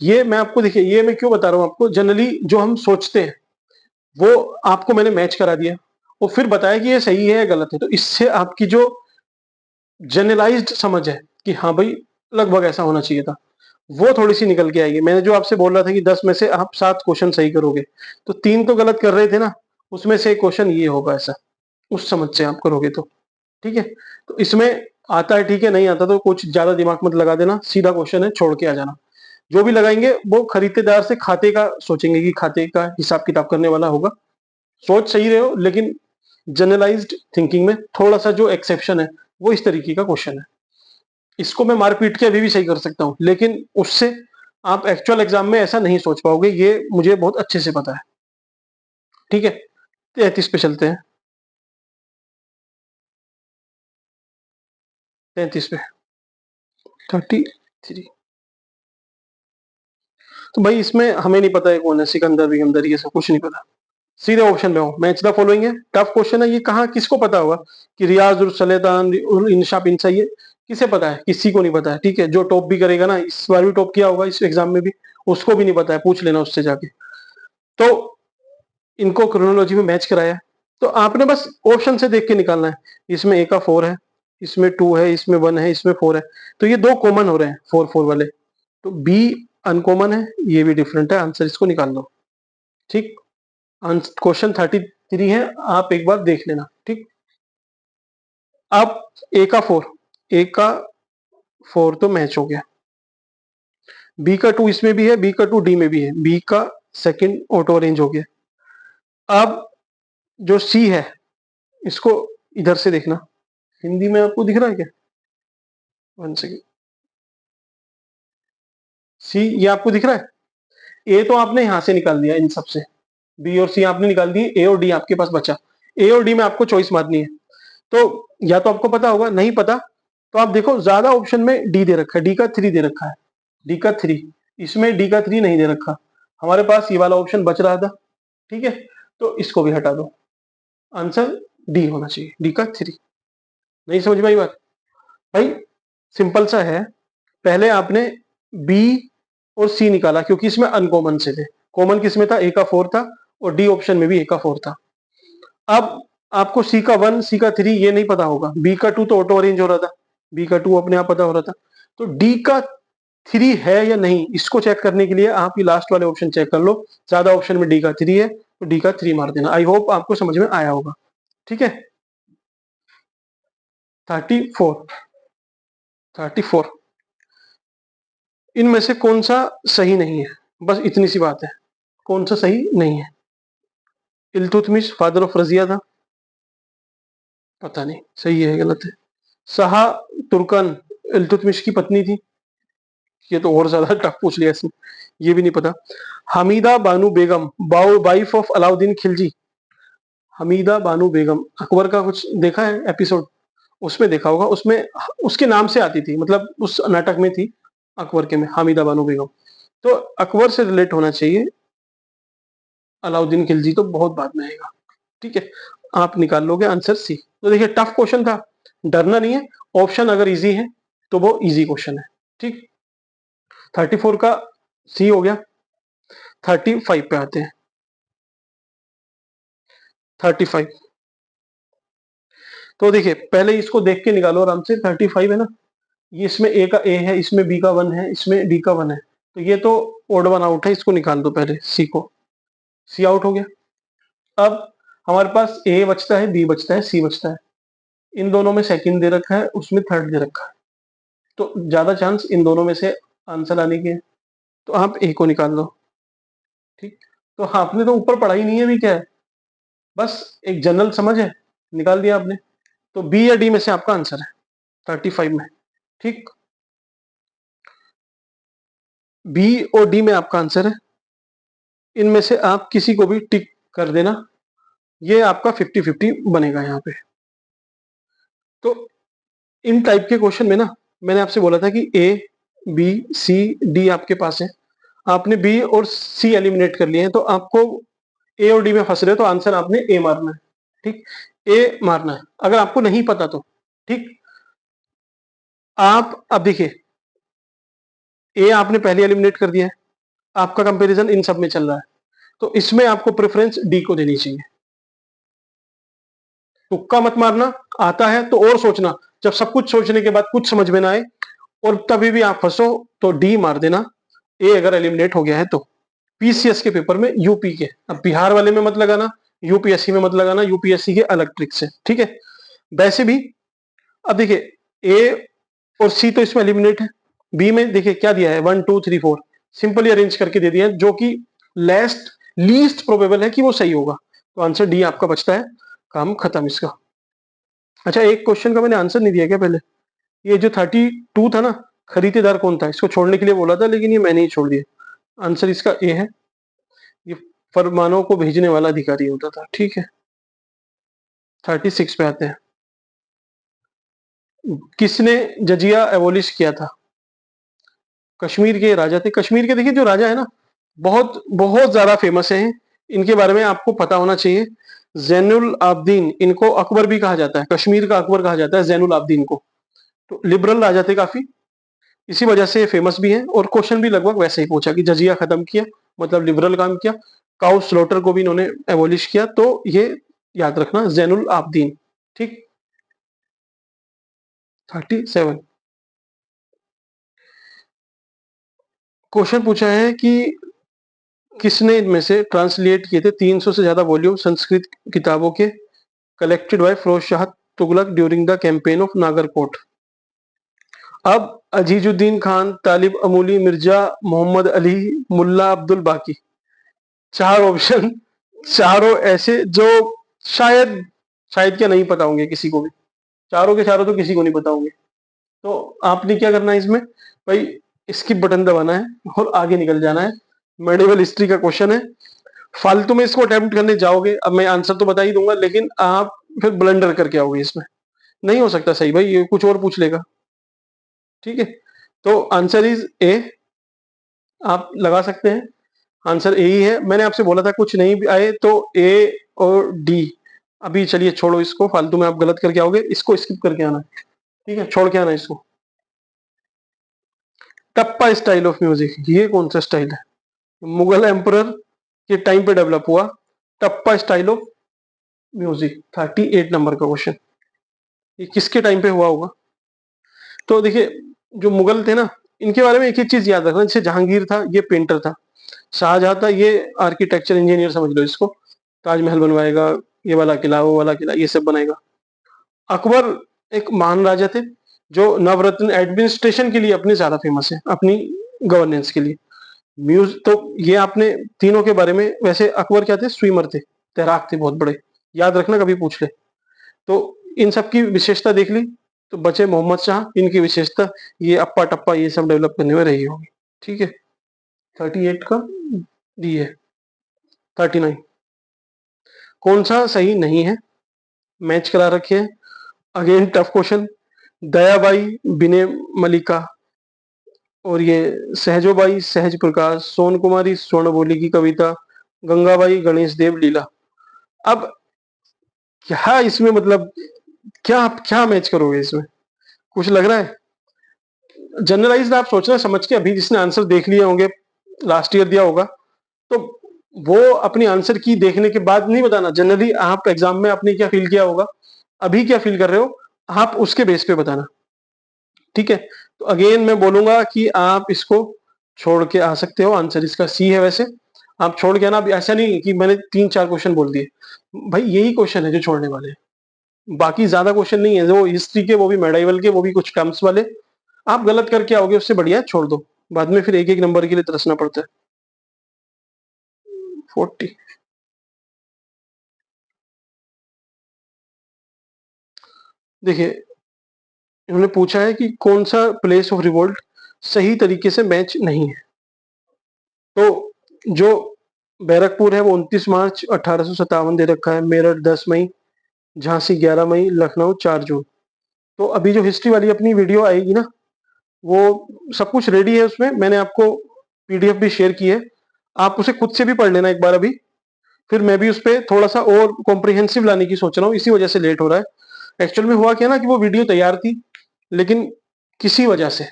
ये मैं आपको, देखिए ये मैं क्यों बता रहा हूं आपको, जनरली जो हम सोचते हैं वो आपको मैंने मैच करा दिया और फिर बताया कि ये सही है या गलत है, तो इससे आपकी जो जनरलाइज्ड समझ है कि हाँ भाई लगभग ऐसा होना चाहिए था, वो थोड़ी सी निकल के आएगी। मैंने जो आपसे बोल रहा था कि 10 में से आप 7 क्वेश्चन सही करोगे, तो 3 तो गलत कर रहे थे ना, उसमें से एक क्वेश्चन ये होगा ऐसा, उस समझ से आप करोगे तो। ठीक है, तो इसमें आता है ठीक है, नहीं आता तो कुछ ज्यादा दिमाग मत लगा देना, सीधा क्वेश्चन है, छोड़ के आ जाना। जो भी लगाएंगे वो खरीदेदार से खाते का सोचेंगे कि खाते का हिसाब किताब करने वाला होगा। सोच सही रहे हो, लेकिन जनरलाइज्ड थिंकिंग में थोड़ा सा जो एक्सेप्शन है वो इस तरीके का क्वेश्चन है। इसको मैं मारपीट के अभी भी सही कर सकता हूं, लेकिन उससे आप एक्चुअल एग्जाम में ऐसा नहीं सोच पाओगे, ये मुझे बहुत अच्छे से पता है। ठीक है, 33 पे चलते हैं। 33 पे 33। तो भाई इसमें हमें नहीं पता है कौन है, सिकंदर बिकंदर ये सब कुछ नहीं पता। सीधे ऑप्शन में हो, मैच द फॉलोइंग है, टफ क्वेश्चन है ये। कहाँ किसको पता होगा कि रियाज उर सलेतान उर इंशाप इंसा, ये किसे पता है? किसी को नहीं पता है। ठीक है, जो टॉप भी करेगा ना, इस बार भी टॉप किया होगा इस एग्जाम में भी, उसको भी नहीं पता है, पूछ लेना उससे जाके। तो इनको क्रोनोलॉजी में मैच कराया, तो आपने बस ऑप्शन से देख के निकालना है। इसमें ए का 4 है, इसमें 2 है, इसमें 1 है, इसमें 4 है, तो ये दो कॉमन हो रहे हैं 4 4 वाले, तो बी अनकॉमन है, ये भी डिफरेंट है, आंसर इसको निकाल लो। ठीक, क्वेश्चन 33 है, आप एक बार देख लेना। ठीक, अब ए का 4, ए का 4 तो मैच हो गया, बी का 2 इसमें भी है, बी का 2 डी में भी है, बी का सेकंड ऑटो अरेंज हो गया। अब जो सी है, इसको इधर से देखना, हिंदी में आपको दिख रहा है क्या? 1 सेकेंड, सी ये आपको दिख रहा है? ए तो आपने यहां से निकाल दिया इन सबसे, बी और सी आपने निकाल दिए, ए और डी आपके पास बचा। ए और डी में आपको चॉइस मारनी है, तो या तो आपको पता होगा, नहीं पता तो आप देखो ज्यादा ऑप्शन में डी दे रखा है, डी का 3 दे रखा है, डी का 3, इसमें डी का 3 नहीं दे रखा, हमारे पास ये वाला ऑप्शन बच रहा था। ठीक है, तो इसको भी हटा दो, आंसर डी होना चाहिए, डी का 3। नहीं समझ में आई बात? भाई सिंपल सा है, पहले आपने बी और सी निकाला क्योंकि इसमें अनकॉमन से थे, कॉमन किसमें था? ए का 4 था, और डी ऑप्शन में भी ए का 4 था। अब आपको सी का 1 सी का 3 ये नहीं पता होगा, बी का 2 तो ऑटो अरेंज हो रहा था, बी का 2 अपने आप पता हो रहा था, तो डी का 3 है या नहीं इसको चेक करने के लिए आप ये लास्ट वाले ऑप्शन चेक कर लो, ज्यादा ऑप्शन में डी का 3 है तो डी का 3 मार देना। आई होप आपको समझ में आया होगा। ठीक है, 34, 34 इनमें से कौन सा सही नहीं है? बस इतनी सी बात है, कौन सा सही नहीं है? इल्तुतमिश फादर ऑफ रजिया था, पता नहीं सही है गलत है। शाह तुर्कन इल्तुतमिश की पत्नी थी, ये तो और ज्यादा टफ पूछ लिया इसमें, ये भी नहीं पता। हमीदा बानू बेगम, वाइफ ऑफ अलाउद्दीन खिलजी, हमीदा बानू बेगम, अकबर का कुछ देखा है एपिसोड? उसमें देखा होगा, उसमें उसके नाम से आती थी, मतलब उस नाटक में थी अकबर के में, हामिदा बानो बेगम, तो अकबर से रिलेट होना चाहिए। अलाउद्दीन खिलजी तो बहुत बाद में आएगा। ठीक है, आप निकाल लोगे आंसर सी। तो देखिए टफ क्वेश्चन था, डरना नहीं है, ऑप्शन अगर इजी है तो वो इजी क्वेश्चन है। ठीक, 34 का सी हो गया। 35 पे आते हैं। 35, तो देखिए पहले इसको देख के निकालो आराम से। 35 है ना, ये इसमें ए का ए है, इसमें बी का 1 है, इसमें डी का 1 है, तो ये तो ओड 1 आउट है, इसको निकाल दो पहले, सी को, सी आउट हो गया। अब हमारे पास ए बचता है, बी बचता है, सी बचता है, इन दोनों में सेकंड दे रखा है, उसमें थर्ड दे रखा है, तो ज्यादा चांस इन दोनों में से आंसर आने के हैं, तो आप ए को निकाल लो। ठीक, तो आपने तो ऊपर पढ़ा ही नहीं है, भी क्या है, बस एक जनरल समझ है, निकाल दिया आपने, तो बी या डी में से आपका आंसर है 35 में। ठीक, बी और डी में आपका आंसर है, इनमें से आप किसी को भी टिक कर देना, ये आपका 50-50 बनेगा यहाँ पे। तो इन टाइप के क्वेश्चन में ना मैंने आपसे बोला था कि ए बी सी डी आपके पास है, आपने बी और सी एलिमिनेट कर लिए हैं, तो आपको ए और डी में फंस रहे हो तो आंसर आपने ए मारना है। ठीक, ए मारना है अगर आपको नहीं पता तो। ठीक, आप अब देखिए, ए आपने पहले एलिमिनेट कर दिया है, आपका कंपैरिजन इन सब में चल रहा है, तो इसमें आपको प्रेफरेंस डी को देनी चाहिए। तुक्का मत मारना, आता है तो और सोचना, जब सब कुछ सोचने के बाद कुछ समझ में ना आए और तभी भी आप फंसो तो डी मार देना, ए अगर एलिमिनेट हो गया है तो। पीसीएस के पेपर में यूपी के, अब बिहार वाले में मत लगाना, यूपीएससी में मत लगाना, यूपीएससी के अलग ट्रिक्स है। ठीक है, वैसे भी अब देखिए ए और सी तो इसमें एलिमिनेट है, बी में देखिए क्या दिया है 1 2 3 4 सिंपली अरेंज करके दे दिया है, जो कि लीस्ट प्रोबेबल है कि वो सही होगा, तो आंसर डी आपका बचता है, काम खत्म इसका। अच्छा, एक क्वेश्चन का मैंने आंसर नहीं दिया क्या पहले, ये जो 32 था ना, खरीदेदार कौन था, इसको छोड़ने के लिए बोला था लेकिन ये मैंने ही छोड़ दिया। आंसर इसका ए है, ये फरमानों को भेजने वाला अधिकारी होता था। ठीक है, 36 पे आते हैं, किसने जजिया एबॉलिश किया था? कश्मीर के राजा थे। कश्मीर के देखिए जो राजा है ना, बहुत बहुत ज्यादा फेमस है, इनके बारे में आपको पता होना चाहिए। जैनुल आबदीन, इनको अकबर भी कहा जाता है, कश्मीर का अकबर कहा जाता है जैनुल आबदीन को। तो लिबरल राजा थे काफी, इसी वजह से फेमस भी है, और क्वेश्चन भी लगभग वैसे ही पूछा कि जजिया खत्म किया मतलब लिबरल काम किया, काउ स्लॉटर को भी इन्होंने एबॉलिश किया, तो ये याद रखना जैनुल आबदीन। ठीक, 37 क्वेश्चन पूछा है कि किसने इनमें से ट्रांसलेट किए थे 300 से ज्यादा वॉल्यूम संस्कृत किताबों के, collected by Firoz Shah Tughlaq during the campaign of Nagarkot? अब अजीजुद्दीन खान, तालिब अमूली, मिर्जा मोहम्मद अली, मुल्ला अब्दुल बाकी, चार ऑप्शन, चारों ऐसे जो शायद शायद क्या नहीं पता होंगे किसी को भी, चारों के चारों तो किसी को नहीं पता होंगे। तो आपने क्या करना है इसमें भाई, स्किप बटन दबाना है और आगे निकल जाना है। मेडिवल हिस्ट्री का क्वेश्चन है, फालतू में इसको अटेम्प्ट करने जाओगे, अब मैं आंसर तो बता ही दूंगा लेकिन आप फिर ब्लंडर करके आओगे, इसमें नहीं हो सकता सही भाई, ये कुछ और पूछ लेगा। ठीक है, तो आंसर इज ए, आप लगा सकते हैं, आंसर ए ही है। मैंने आपसे बोला था कुछ नहीं भी आए तो ए और डी। अभी चलिए छोड़ो इसको, फालतू में आप गलत करके आओगे, इसको स्किप करके आना। ठीक है, छोड़ के आना इसको। टप्पा स्टाइल ऑफ म्यूजिक, ये कौन सा स्टाइल है? मुगल एम्परर के टाइम पे डेवलप हुआ टप्पा स्टाइल ऑफ म्यूजिक। 38 नंबर का क्वेश्चन, ये किसके टाइम पे हुआ होगा? तो देखिए, जो मुगल थे ना, इनके बारे में एक एक चीज याद रखना, जैसे जहांगीर था ये पेंटर था, शाहजहां था ये आर्किटेक्चर इंजीनियर समझ लो इसको, ताजमहल बनवाएगा, ये वाला किला वो वाला किला ये सब बनाएगा। अकबर एक महान राजा थे, जो नवरत्न एडमिनिस्ट्रेशन के लिए अपने ज्यादा फेमस है, अपनी गवर्नेंस के लिए। म्यूज तो ये आपने तीनों के बारे में, वैसे अकबर क्या थे, स्विमर थे, तैराक थे बहुत बड़े, याद रखना कभी पूछ ले। तो इन सब की विशेषता देख ली, तो बचे मोहम्मद शाह, इनकी विशेषता ये अप्पा टप्पा ये सब डेवलप करने में रही होगी। ठीक है, 38 का डी है। 39 कौन सा सही नहीं है, मैच करा रखे हैं, अगेन टफ क्वेश्चन। दयाबाई, बिने मलिका, और ये सहजोबाई, सहज प्रकाश, सोन कुमारी स्वर्ण बोली की कविता, गंगाबाई, गणेश देव लीला। अब क्या इसमें मतलब, क्या क्या मैच करोगे इसमें, कुछ लग रहा है? जनरलाइज आप सोचना समझ के, अभी जिसने आंसर देख लिए होंगे, लास्ट ईयर दिया होगा, तो वो अपनी आंसर की देखने के बाद नहीं बताना, जनरली आप एग्जाम में आपने क्या फील किया होगा, अभी क्या फील कर रहे हो, आप उसके बेस पे बताना। ठीक है, तो अगेन मैं बोलूंगा कि आप इसको छोड़ के आ सकते हो, आंसर इसका सी है। वैसे आप छोड़ के आना, अब ऐसा नहीं कि मैंने 3 4 क्वेश्चन बोल दिए, भाई यही क्वेश्चन है जो छोड़ने वाले हैं, बाकी ज्यादा क्वेश्चन नहीं है, जो हिस्ट्री के वो भी मेडाइवल के, वो भी कुछ टर्म्स वाले, आप गलत करके आओगे उससे बढ़िया है छोड़ दो, बाद में फिर एक एक नंबर के लिए तरसना पड़ता है। 40 देखिए, इन्होंने पूछा है कि कौन सा प्लेस ऑफ रिवोल्ट सही तरीके से मैच नहीं है। तो जो बैरकपुर है वो 29 मार्च 1857 दे रखा है, मेरठ 10 मई, झांसी 11 मई, लखनऊ 4 जून। तो अभी जो हिस्ट्री वाली अपनी वीडियो आएगी ना, वो सब कुछ रेडी है उसमें, मैंने आपको पीडीएफ भी शेयर की है, आप उसे खुद से भी पढ़ लेना एक बार अभी। फिर मैं भी उस पे थोड़ा-सा और कॉम्प्रिहेंसिव लाने की सोच रहा हूँ, इसी वजह से लेट हो रहा है। एक्चुअल में हुआ क्या ना कि वो वीडियो तैयार थी, लेकिन किसी वजह से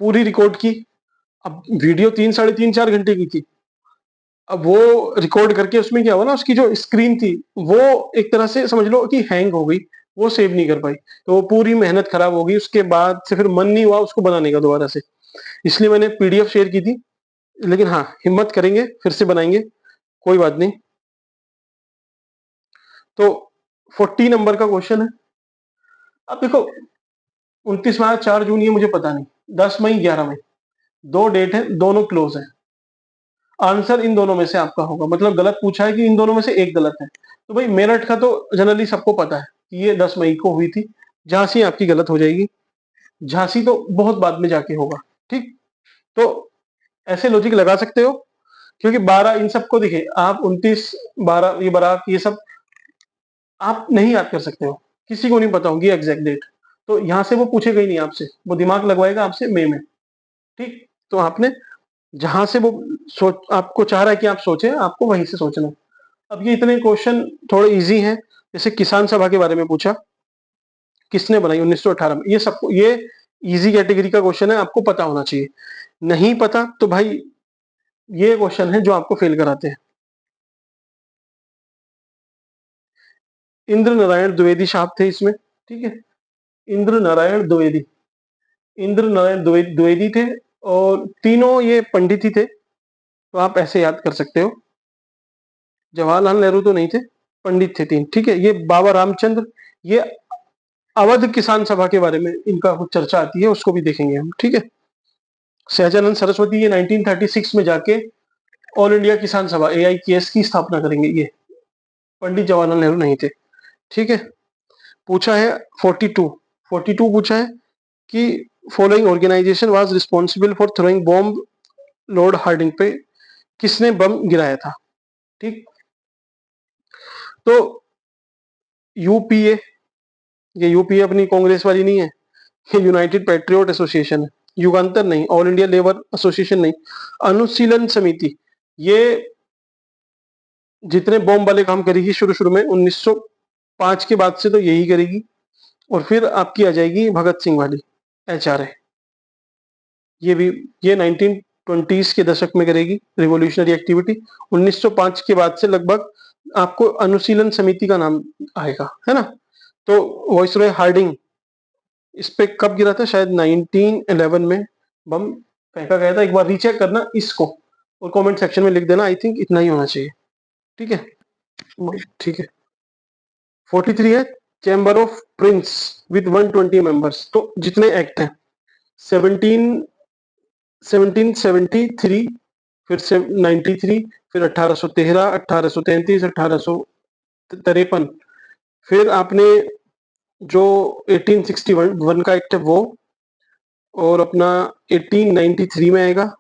पूरी रिकॉर्ड की। अब वीडियो 3 साढ़े 3 4 घंटे की थी। अब वो रिकॉर्ड करके उसमें क्या हुआ ना, उसकी जो स्क्रीन थी, वो एक तरह से समझ लो कि हैंग हो गई, वो सेव नहीं कर पाई। तो वो पूरी मेहनत खराब हो गई, उसके बाद से फिर मन नहीं हुआ उसको बनाने का दोबारा से। इसलिए मैंने पीडीएफ शेयर की थी, लेकिन हाँ, हिम्मत करेंगे, फिर से बनाएँगे, कोई बात नहीं। तो 40 नंबर का क्वेश्चन है। अब देखो 29 मार्च 4 जून ये मुझे पता नहीं, 10 मई 11 मई 2 डेट है, दोनों क्लोज है। आंसर इन दोनों में से आपका होगा, मतलब गलत पूछा है कि इन दोनों में से एक गलत है। तो भाई मेरठ का तो जनरली सबको पता है कि ये 10 मई को हुई थी। झांसी आपकी गलत हो जाएगी, झांसी तो बहुत बाद में जाके होगा। ठीक, तो ऐसे लॉजिक लगा सकते हो, क्योंकि 12 इन सबको देखिए आप 29 12 ये बारात ये सब आप नहीं याद कर सकते हो, किसी को नहीं पता होगी एग्जैक्ट डेट। तो यहाँ से वो पूछेगा ही नहीं आपसे, वो दिमाग लगवाएगा आपसे मई में। ठीक, तो आपने जहां से वो सोच आपको चाह रहा है कि आप सोचें, आपको वहीं से सोचना है। अब ये इतने क्वेश्चन थोड़े इजी हैं, जैसे किसान सभा के बारे में पूछा, किसने बनाई 1918 में, ये सबको ये इजी कैटेगरी का क्वेश्चन है, आपको पता होना चाहिए। नहीं पता तो भाई ये क्वेश्चन है जो आपको फेल कराते हैं। इंद्र नारायण द्विवेदी साहब थे इसमें, ठीक है, इंद्र नारायण द्विवेदी, इंद्र नारायण द्विवेदी थे, और तीनों ये पंडित ही थे, तो आप ऐसे याद कर सकते हो। जवाहरलाल नेहरू तो नहीं थे, पंडित थे तीन, ठीक है। ये बाबा रामचंद्र, ये अवध किसान सभा के बारे में इनका कुछ चर्चा आती है, उसको भी देखेंगे हम, ठीक है। सहजानंद सरस्वती ये 1936 में जाके ऑल इंडिया किसान सभा AIKS की स्थापना करेंगे, ये पंडित जवाहरलाल नेहरू नहीं थे, ठीक है। पूछा है 42 पूछा है कि following organisation was responsible for throwing bomb Lord Hardinge पे, किसने बम गिराया था, ठीक। तो यूपीए, ये यूपीए अपनी कांग्रेस वाली नहीं है, ये यूनाइटेड पैट्रियोट एसोसिएशन है। युगांतर नहीं, ऑल इंडिया लेबर एसोसिएशन नहीं। अनुशीलन समिति, ये जितने बॉम्ब वाले काम करेगी शुरू शुरू में 1905 के बाद से तो यही करेगी, और फिर आपकी आ जाएगी भगत सिंह वाली HRA, ये भी ये 1920s के दशक में करेगी रिवॉल्यूशनरी एक्टिविटी। 1905 के बाद से लगभग आपको अनुशीलन समिति का नाम आएगा, है ना। तो वॉइसरॉय हार्डिंग इस पे कब गिरा था, शायद 1911 में बम फेंका गया था। एक बार रीचेक करना इसको और कमेंट सेक्शन में लिख देना, आई थिंक इतना ही होना चाहिए, ठीक है। ठीक है, 43 है chamber of Prince with 120 members. तो जितने एक्ट हैं 17 1773, फिर से 93, फिर 1813, 1833, 1853, फिर आपने जो 1861 का एक्ट है वो, और अपना 1893 में आएगा,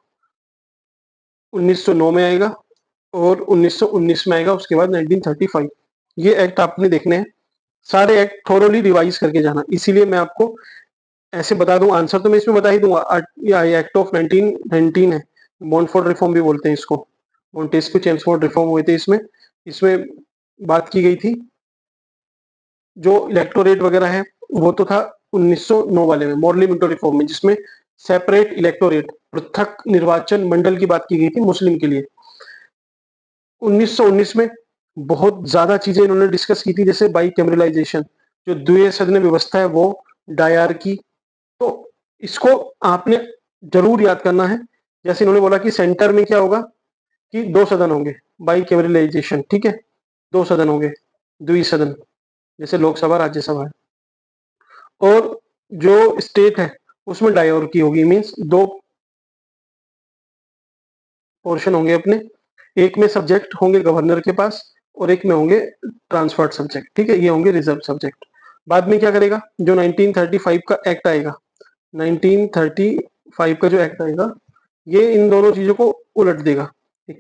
1909 में आएगा, और 1919 में आएगा, उसके बाद 1935। ये एक्ट आपने देखने हैं, सारे एक्ट थोरोली रिवाइज करके जाना। इसीलिए मैं आपको ऐसे बता दूं, आंसर तो मैं इसमें बता ही दूंगा। एक्ट ऑफ 1919 है, मॉन्टफोर्ड रिफॉर्म भी बोलते हैं इसको, मॉन्टेस्क्यू चेम्सफोर्ड रिफॉर्म हुए थे इसमें। इसमें बात की गई थी जो इलेक्टोरेट वगैरह है, वो तो था 1909 वाले में, मॉर्ली मिंटो रिफॉर्म में, जिसमें सेपरेट इलेक्टोरेट, पृथक निर्वाचन मंडल की बात की गई थी मुस्लिम के लिए। 1919 में बहुत ज्यादा चीजें इन्होंने डिस्कस की थी, जैसे बाई कैमरलाइजेशन, जो द्वितीय सदन व्यवस्था है वो, डायर की। तो इसको आपने जरूर याद करना है। जैसे इन्होंने बोला कि सेंटर में क्या होगा कि 2 सदन होंगे, बाई कैमरलाइजेशन, ठीक है, 2 सदन होंगे, द्वि सदन, जैसे लोकसभा राज्यसभा है। और जो स्टेट है उसमें डायर की होगी, मीन्स 2 पोर्शन होंगे अपने, एक में सब्जेक्ट होंगे गवर्नर के पास, और एक में होंगे ट्रांसफर्ड सब्जेक्ट, ठीक है, ये होंगे रिजर्व सब्जेक्ट। बाद में क्या करेगा, जो 1935 का एक्ट आएगा, 1935 का जो एक्ट आएगा, ये इन दोनों चीजों को उलट देगा।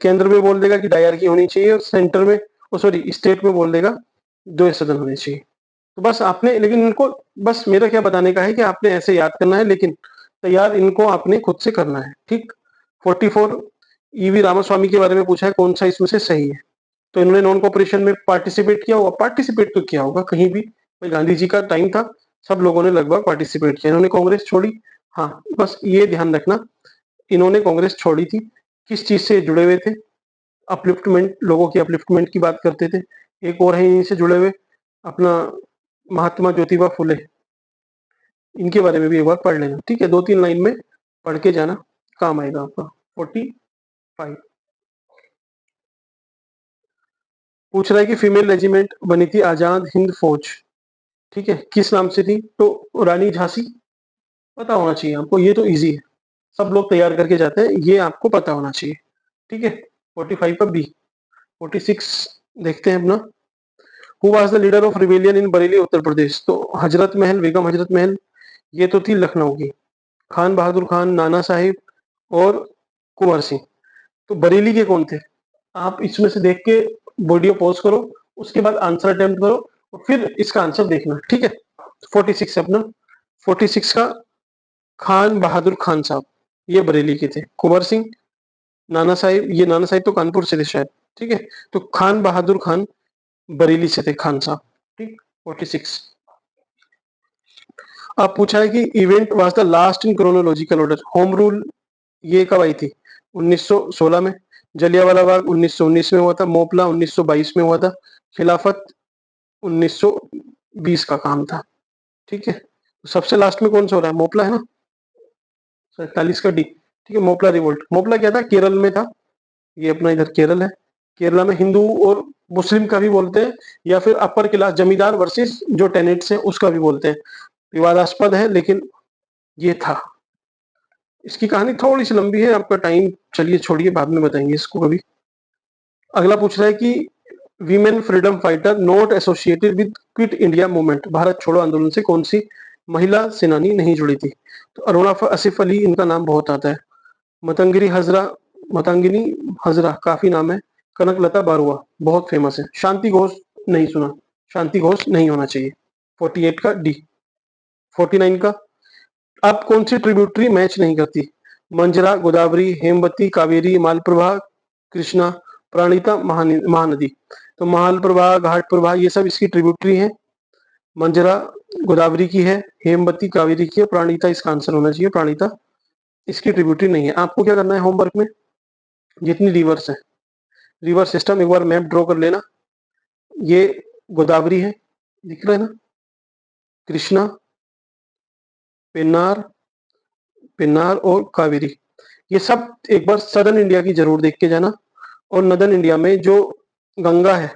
केंद्र में बोल देगा कि डायर की होनी चाहिए, और सेंटर में, सॉरी, स्टेट में बोल देगा 2 सदन होने चाहिए। तो बस आपने, लेकिन इनको, बस मेरा क्या बताने का है कि आपने ऐसे याद करना है, लेकिन तैयार इनको आपने खुद से करना है, ठीक। 44 ईवी रामास्वामी के बारे में पूछा है, कौन सा इसमें से सही है। तो इन्होंने नॉन कॉपरेशन में पार्टिसिपेट किया होगा, पार्टिसिपेट तो किया होगा कहीं भी, भाई गांधी जी का टाइम था, सब लोगों ने लगभग पार्टिसिपेट किया। इन्होंने कांग्रेस छोड़ी, हाँ बस ये ध्यान रखना, इन्होंने कांग्रेस छोड़ी थी, किस चीज से जुड़े हुए थे, अपलिफ्टमेंट, लोगों की अपलिफ्टमेंट की बात करते थे। एक और है इन्हीं से जुड़े हुए, अपना महात्मा ज्योतिबा फुले, इनके बारे में भी एक बार पढ़ लेना, ठीक है, 2-3 लाइन में पढ़ के जाना, काम आएगा आपका। 45 पूछ रहा है कि फीमेल रेजिमेंट बनी थी आजाद हिंद फौज, ठीक है, किस नाम से थी, तो रानी झांसी, पता होना चाहिए आपको, ये तो इजी है, सब लोग तैयार करके जाते हैं, ये आपको पता होना चाहिए, ठीक है। 45 का बी। 46 देखते हैं अपना, who was the leader of rebellion in Bareilly Uttar Pradesh, तो हजरत महल, बेगम हजरत महल, ये तो थी लखनऊ की। खान बहादुर खान, नाना साहिब और कुंवर सिंह, तो बरेली के कौन थे, आप इसमें से देख के वीडियो पॉज करो, उसके बाद आंसर अटेम्प्ट करो और फिर इसका आंसर देखना, ठीक है। 46 अपना, 46 का खान बहादुर खान साहब, ये बरेली के थे। कुंवर सिंह, नाना साहिब, ये नाना साहिब तो कानपुर से थे शायद, ठीक है। तो खान बहादुर खान बरेली से थे खान साहब, ठीक। 46 अब पूछा है कि event was the last in chronological order, home rule ये कब आई थी, 1916 में, जलियांवाला बाग 1919 में हुआ था, मोपला 1922 में हुआ था, खिलाफत 1920 का काम था, ठीक है। तो सबसे लास्ट में कौन सा हो रहा है, मोपला है ना, 47 का डी, ठीक है। मोपला रिवोल्ट, मोपला क्या था, केरल में था, ये अपना इधर केरल है, केरला में हिंदू और मुस्लिम का भी बोलते हैं, या फिर अपर क्लास जमींदार वर्सेस जो टेनेंट्स हैं उसका भी बोलते हैं, विवादास्पद है लेकिन ये था। इसकी कहानी थोड़ी सी लंबी है, आपका टाइम चलिए छोड़िए, बाद में बताएंगे इसको कभी। अगला पूछ रहा है कि women freedom fighter not associated with quit India movement, Bharat छोड़ो आंदोलन से कौन सी महिला सेनानी नहीं जुड़ी थी, तो अरुणा आसिफ अली, इनका नाम बहुत आता है। मतंगिरी हजरा, मतंगिनी हजरा काफी नाम है। कनकलता बारुआ बहुत फेमस है। शांति घोष नहीं सुना, शांति घोष नहीं होना चाहिए। 48 का डी। 49 का, अब कौन सी ट्रिब्यूटरी मैच नहीं करती, मंजरा, गोदावरी, हेमवती, कावेरी, मालप्रभा, कृष्णा, प्राणिता, महानदी, तो मालप्रभा, घाट प्रभा, ये सब इसकी ट्रिब्यूटरी है। मंजरा गोदावरी की है, हेमवती कावेरी की है, प्राणिता इसका आंसर होना चाहिए, प्राणिता इसकी ट्रिब्यूटरी नहीं है। आपको क्या करना है होमवर्क में, जितनी रिवर्स है, रिवर सिस्टम एक बार मैप ड्रॉ कर लेना, ये गोदावरी है, दिख रहा है ना, कृष्णा, पेन्नार, पेन्नार और कावेरी, ये सब एक बार सदर्न इंडिया की जरूर देख के जाना। और नदर्न इंडिया में जो गंगा है,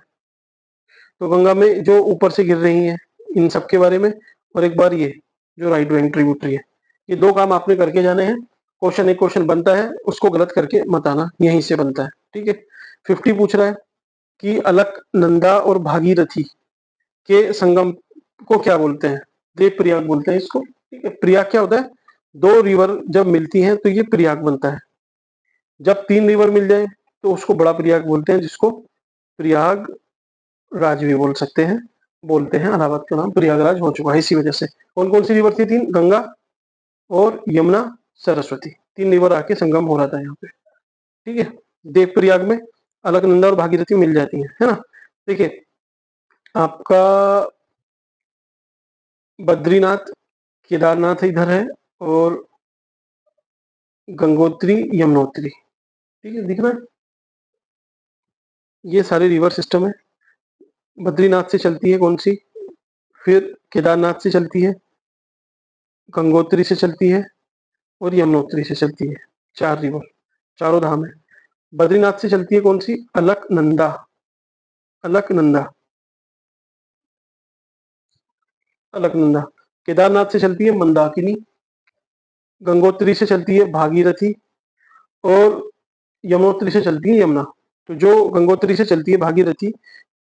तो गंगा में जो ऊपर से गिर रही है, इन सब के बारे में, और एक बार ये जो राइट बैंक ट्रिब्यूटरी है, ये दो काम आपने करके जाने हैं। क्वेश्चन, एक क्वेश्चन बनता है उसको गलत करके मत आना, यहीं से बनता है, ठीक है। 50 पूछ रहा है कि अलकनंदा और भागीरथी के संगम को क्या बोलते हैं, देव प्रयाग बोलते हैं इसको, ठीक है। प्रयाग क्या होता है, दो रिवर जब मिलती हैं तो ये प्रयाग बनता है। जब 3 रिवर मिल जाए तो उसको बड़ा प्रयाग बोलते हैं, जिसको प्रयाग राज भी बोल सकते हैं, बोलते हैं। इलाहाबाद का नाम प्रयागराज हो चुका है इसी वजह से। कौन कौन सी रिवर थी, 3, गंगा और यमुना, सरस्वती, 3 रिवर आके संगम हो रहा था यहाँ पे, ठीक है। देव प्रयाग में अलकनंदा और भागीरथी मिल जाती है ना। देखिए आपका बद्रीनाथ, केदारनाथ इधर है, और गंगोत्री, यमुनोत्री, ठीक है, दिख रहा है, ये सारे रिवर सिस्टम है। बद्रीनाथ से चलती है कौन सी, फिर केदारनाथ से चलती है, गंगोत्री से चलती है और यमुनोत्री से चलती है, 4 रिवर, चारों धाम है। बद्रीनाथ से चलती है कौन सी, अलकनंदा, अलकनंदा, अलकनंदा। केदारनाथ से चलती है मंदाकिनी, गंगोत्री से चलती है भागीरथी और यमुनोत्री से चलती है यमुना। तो जो गंगोत्री से चलती है भागीरथी,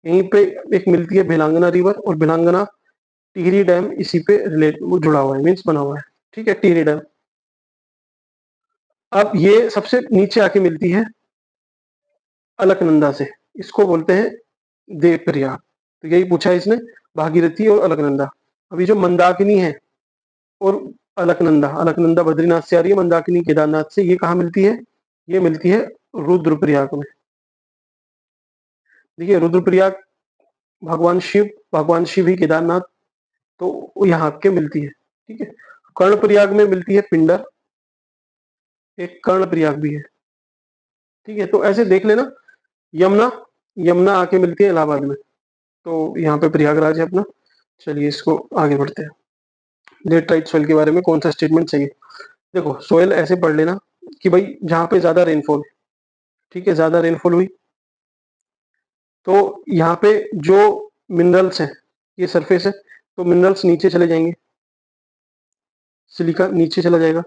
यहीं पे एक मिलती है भिलांगना रिवर, और भिलांगना टिहरी डैम इसी पे रिलेट जुड़ा हुआ है, मीन्स बना हुआ है, ठीक है, टिहरी डैम। अब ये सबसे नीचे आके मिलती है अलकनंदा से, इसको बोलते हैं देवप्रयाग। तो यही पूछा है इसने, भागीरथी और अलकनंदा। अभी जो मंदाकिनी है और अलकनंदा, अलकनंदा बद्रीनाथ से आ रही है, मंदाकिनी केदारनाथ से। ये कहाँ मिलती है? ये मिलती है रुद्रप्रयाग में। देखिए रुद्रप्रयाग भगवान शिव ही केदारनाथ, तो यहाँ के मिलती है। ठीक है, कर्णप्रयाग में मिलती है पिंडर, एक कर्णप्रयाग भी है। ठीक है, तो ऐसे देख लेना। यमुना, यमुना आके मिलती है इलाहाबाद में, तो यहाँ पे प्रयागराज है अपना। चलिए इसको आगे बढ़ते हैं। लेटराइट सॉइल के बारे में कौन सा स्टेटमेंट चाहिए? देखो सॉइल ऐसे पढ़ लेना कि भाई जहाँ पे ज्यादा रेनफॉल, ठीक है, ज्यादा रेनफॉल हुई तो यहाँ पे जो मिनरल्स हैं, ये सरफेस है, तो मिनरल्स नीचे चले जाएंगे, सिलिका नीचे चला जाएगा,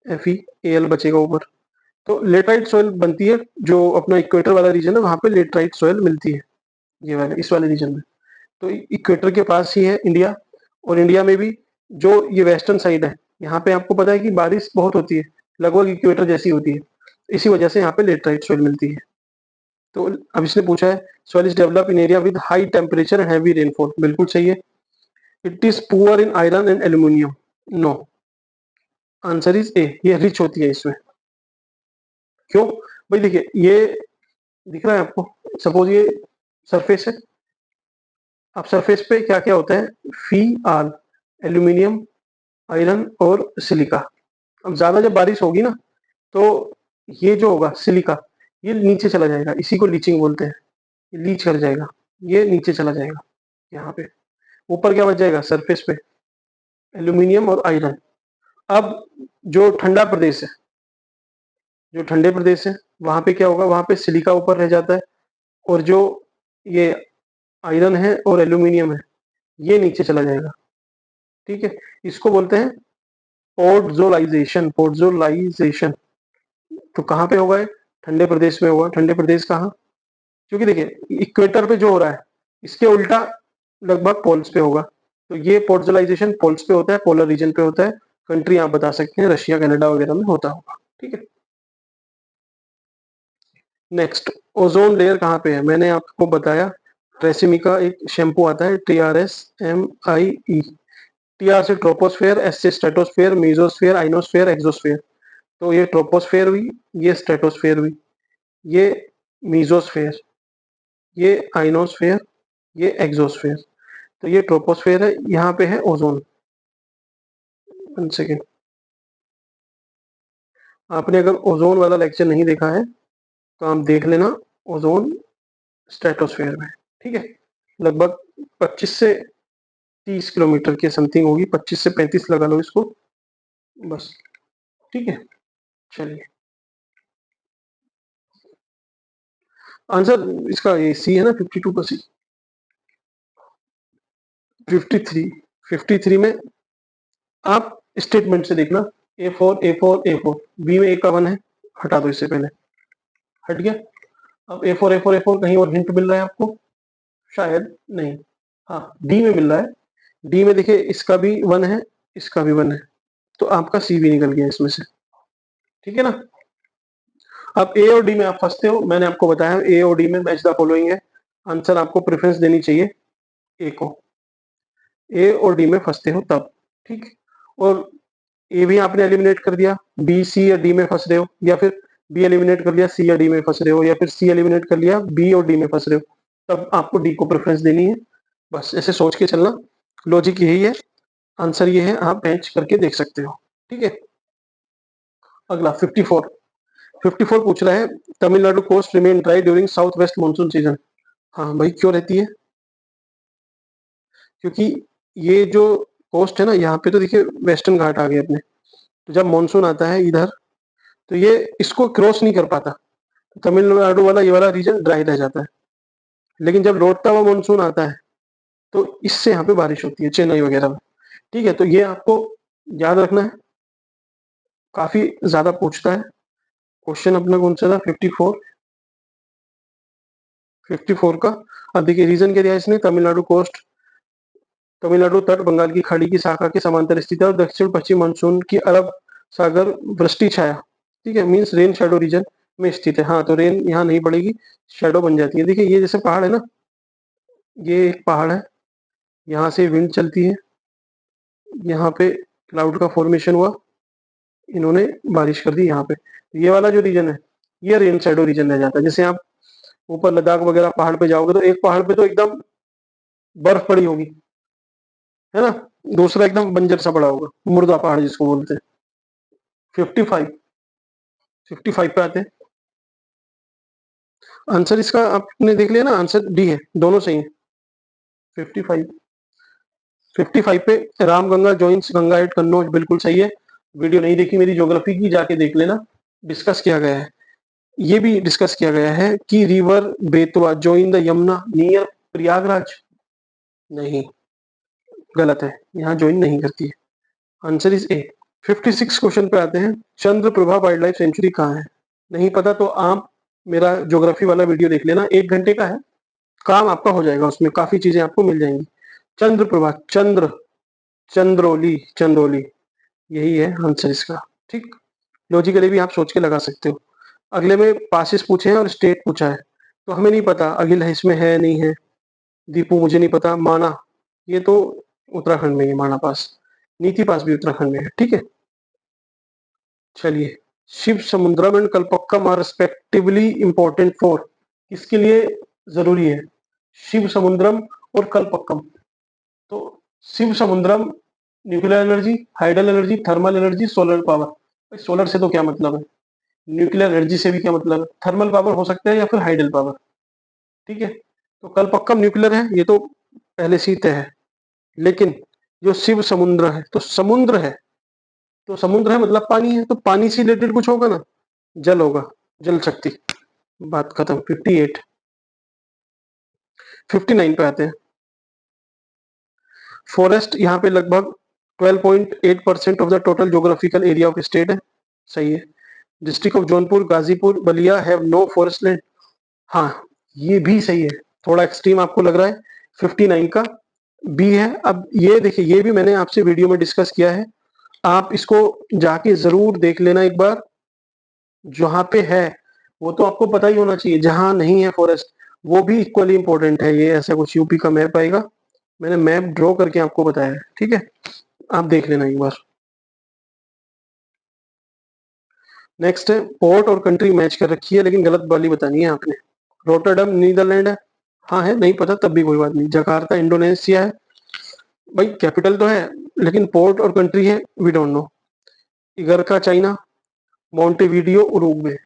FeAl बचेगा ऊपर। तो लेटराइट सॉइल बनती है, जो अपना इक्वेटर वाला रीजन है वहां पे लेटराइट सॉइल मिलती है, ये वाले इस वाले रीजन में। तो इक्वेटर के पास ही है इंडिया, और इंडिया में भी जो ये वेस्टर्न साइड है, यहाँ पे आपको पता है कि बारिश बहुत होती है, लगभग इक्वेटर जैसी होती है, इसी वजह से यहाँ पे लेटराइट सॉइल मिलती है। तो अब इसने पूछा है soil is develop in area with high temperature and heavy rainfall, बिल्कुल सही है। It is poor in iron and aluminium, no, answer is A, ये रिच होती है इसमें। क्यों भाई? देखिए ये दिख रहा है आपको, सपोज ये सरफेस है, अब सरफेस पे क्या क्या होता है? फी आल, एल्यूमिनियम, आयरन और सिलिका। अब ज्यादा जब बारिश होगी ना, तो ये जो होगा सिलिका, ये नीचे चला जाएगा, इसी को लीचिंग बोलते हैं, ये लीच कर जाएगा, ये नीचे चला जाएगा यहाँ पे। ऊपर क्या बच जाएगा सरफेस पे? एल्यूमिनियम और आयरन। अब जो ठंडा प्रदेश है, जो ठंडे प्रदेश है वहां पे क्या होगा? वहां पे सिलिका ऊपर रह जाता है, और जो ये आयरन है और एल्यूमिनियम है, ये नीचे चला जाएगा। ठीक है, इसको बोलते हैं पोर्टजोलाइजेशन, पोर्टजोलाइजेशन। तो कहाँ पे होगा? ठंडे प्रदेश में होगा। ठंडे प्रदेश कहाँ? क्योंकि देखिए इक्वेटर पे जो हो रहा है, इसके उल्टा लगभग पोल्स पे होगा, तो ये पोर्टजोलाइजेशन पोल्स पे होता है, पोलर रीजन पे होता है। कंट्री आप बता सकते हैं, रशिया कनाडा वगैरह में होता होगा। ठीक है, नेक्स्ट, ओजोन लेयर कहाँ पे है? मैंने आपको बताया, ट्रेसिमी का एक शैम्पू आता है, TRSMIE। TR से ट्रोपोस्फेयर, S से स्ट्रेटोस्फेयर, मेसोस्फेयर, आइनोस्फेयर, एक्सोस्फेयर। तो ये ट्रोपोस्फेयर हुई, ये स्ट्रेटोस्फेयर हुई, ये मेसोस्फेयर, ये आइनोस्फेयर, ये एक्सोस्फेयर। तो ये ट्रोपोस्फेयर है, यहाँ पे है ओजोन। 1 सेकेंड, आपने अगर ओजोन वाला लेक्चर नहीं देखा है तो आप देख लेना, ओजोन स्ट्रेटोस्फेयर में। ठीक है, लगभग 25 से 30 किलोमीटर के समथिंग होगी, 25 से 35 लगा लो इसको बस। ठीक है, चलिए आंसर इसका ये सी है ना, 52 का सी। 53, 53 में आप स्टेटमेंट से देखना, A4 बी में ए का 1 है, हटा दो इससे पहले, हट गया। अब A4 कहीं और हिंट मिल रहा है आपको? शायद नहीं, हाँ डी में मिल रहा है। डी में देखिए इसका भी 1 है, इसका भी 1 है, तो आपका सी भी निकल गया इसमें से। ठीक है ना? अब ए और डी में आप फंसते हो, मैंने आपको बताया ए और डी में मैच द फॉलोइंग है, आंसर आपको प्रेफरेंस देनी चाहिए ए को। ए और डी में फंसते हो तब, ठीक। और ए भी आपने एलिमिनेट कर दिया, बी सी या डी में फंस रहे हो, या फिर बी एलिमिनेट कर लिया, सी या डी में फंस रहे हो, या फिर सी एलिमिनेट कर लिया, बी और डी में फंस रहे हो, तब आपको डी को प्रेफरेंस देनी है। बस ऐसे सोच के चलना, लॉजिक यही है, आंसर ये है, आप मैच करके देख सकते हो। ठीक है, अगला 54 पूछ रहा है, Tamil Nadu coast remain dry during south west monsoon season. हाँ भाई, क्यों रहती है? क्योंकि ये जो कोस्ट है ना, यहाँ पे तो देखिए वेस्टर्न घाट आ गए अपने, तो जब मानसून आता है इधर, तो ये इसको क्रॉस नहीं कर पाता, तो तमिलनाडु वाला ये वाला रीजन ड्राई रह जाता है। लेकिन जब लौटता हुआ मानसून आता है, तो इससे यहाँ पे बारिश होती है, चेन्नई वगैरह में। ठीक है, तो ये आपको याद रखना है, काफी ज्यादा पूछता है। क्वेश्चन अपना कौन सा था? 54 का। अब देखिए रीजन क्या दिया इसने, तमिलनाडु कोस्ट, तमिलनाडु तट, बंगाल की खाड़ी की शाखा के समांतर स्थित है, और दक्षिण पश्चिम मानसून की अरब सागर वृष्टि छाया, ठीक है, मीन्स रेन शेडो रीजन में स्थित है। हाँ, तो रेन यहाँ नहीं पड़ेगी, शेडो बन जाती है। देखिए ये जैसे पहाड़ है ना, ये एक पहाड़ है, यहाँ से विंड चलती है, यहाँ पे क्लाउड का फॉर्मेशन हुआ, इन्होंने बारिश कर दी यहाँ पे। ये वाला जो रीजन है ये रेन शैडो रीजन रह जाता है। जैसे आप ऊपर लद्दाख वगैरह पहाड़ पे जाओगे तो एक पहाड़ पे तो एकदम बर्फ पड़ी होगी, है ना, दूसरा एकदम बंजर सा पड़ा होगा, मुर्दा पहाड़ जिसको बोलते हैं। 55 पे आते हैं। आंसर इसका आपने देख लिया ना, आंसर डी है, दोनों सही है। 55 पे रामगंगा जॉइंस गंगा एट कन्नौज, बिल्कुल सही है। वीडियो नहीं देखी मेरी ज्योग्राफी की, जाके देख लेना। डिस्कस किया गया है, ये भी डिस्कस किया गया है कि river Betwa join the Yamuna near Prayagraj. नहीं, गलत है, यहाँ ज्वाइन नहीं करती है। Answer is A. 56 क्वेश्चन पे आते हैं। चंद्रप्रभा वाइल्ड लाइफ सेंचुरी कहाँ है? नहीं पता तो आप मेरा ज्योग्राफी वाला वीडियो देख लेना, 1 घंटे का है, काम आपका हो जाएगा, उसमें काफी चीजें आपको मिल जाएंगी। चंद्रप्रभा, चंद्रोली, चंद्रोली, यही है आंसर इसका। ठीक, लॉजिकली भी आप सोच के लगा सकते हो। अगले में पासिस पूछे हैं और स्टेट पूछा है, तो हमें नहीं पता अगिल है इसमें है नहीं है। दीपू मुझे नहीं पता। माना, ये तो उत्तराखंड में है, माना पास। नीति पास भी उत्तराखंड में है, ठीक है। चलिए, Shivasamudram and Kalpakkam are respectively important for, किसके लिए जरूरी है? शिव समुद्रम और कल्पक्कम। तो Shivasamudram nuclear energy, hydel energy, thermal energy, solar power. Solar से तो क्या मतलब है, न्यूक्लियर एनर्जी से भी क्या मतलब है, थर्मल पावर हो सकता है या फिर हाइडल पावर। ठीक है, तो कल्पक्कम न्यूक्लियर है, ये तो पहले से ही तय है। लेकिन जो शिव समुद्र है, तो समुद्र है, तो समुद्र है मतलब पानी है, तो पानी से रिलेटेड कुछ होगा ना, जल होगा, जल शक्ति। बात खत्म। 58। 59 पे आते हैं। फॉरेस्ट यहाँ पे लगभग 12.8% of the total geographical area of state है, सही है। District of Jaunpur, Ghazipur, Ballia have no forest land, हाँ ये भी सही है। थोड़ा एक्सट्रीम आपको लग रहा है, 59 का बी है। अब ये देखिए, ये भी मैंने आपसे वीडियो में डिस्कस किया है, आप इसको जाके जरूर देख लेना एक बार। जहां पे है वो तो आपको पता ही होना चाहिए, जहां नहीं है फॉरेस्ट वो भी इक्वली इंपॉर्टेंट है। ये ऐसा कुछ यूपी का मैप आएगा, मैंने मैप ड्रॉ करके आपको बताया है, ठीक है, आप देख लेना एक बार। नेक्स्ट है, पोर्ट और कंट्री मैच कर रखी है लेकिन गलत वाली बतानी है आपने। रोटरडम नीदरलैंड है, हाँ है, नहीं पता तब भी कोई बात नहीं। जकार्ता इंडोनेशिया है, भाई कैपिटल तो है लेकिन पोर्ट और कंट्री है, we don't know. Igarka China, Montevideo Uruguay.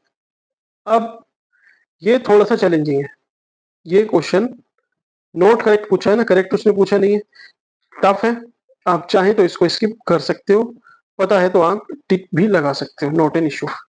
अब ये थोड़ा सा चैलेंजिंग है, ये क्वेश्चन नोट करेक्ट पूछा है ना, करेक्ट उसने पूछा नहीं है, टफ है। आप चाहें तो इसको स्किप कर सकते हो, पता है तो आप टिक भी लगा सकते हो, नॉट एन इशू।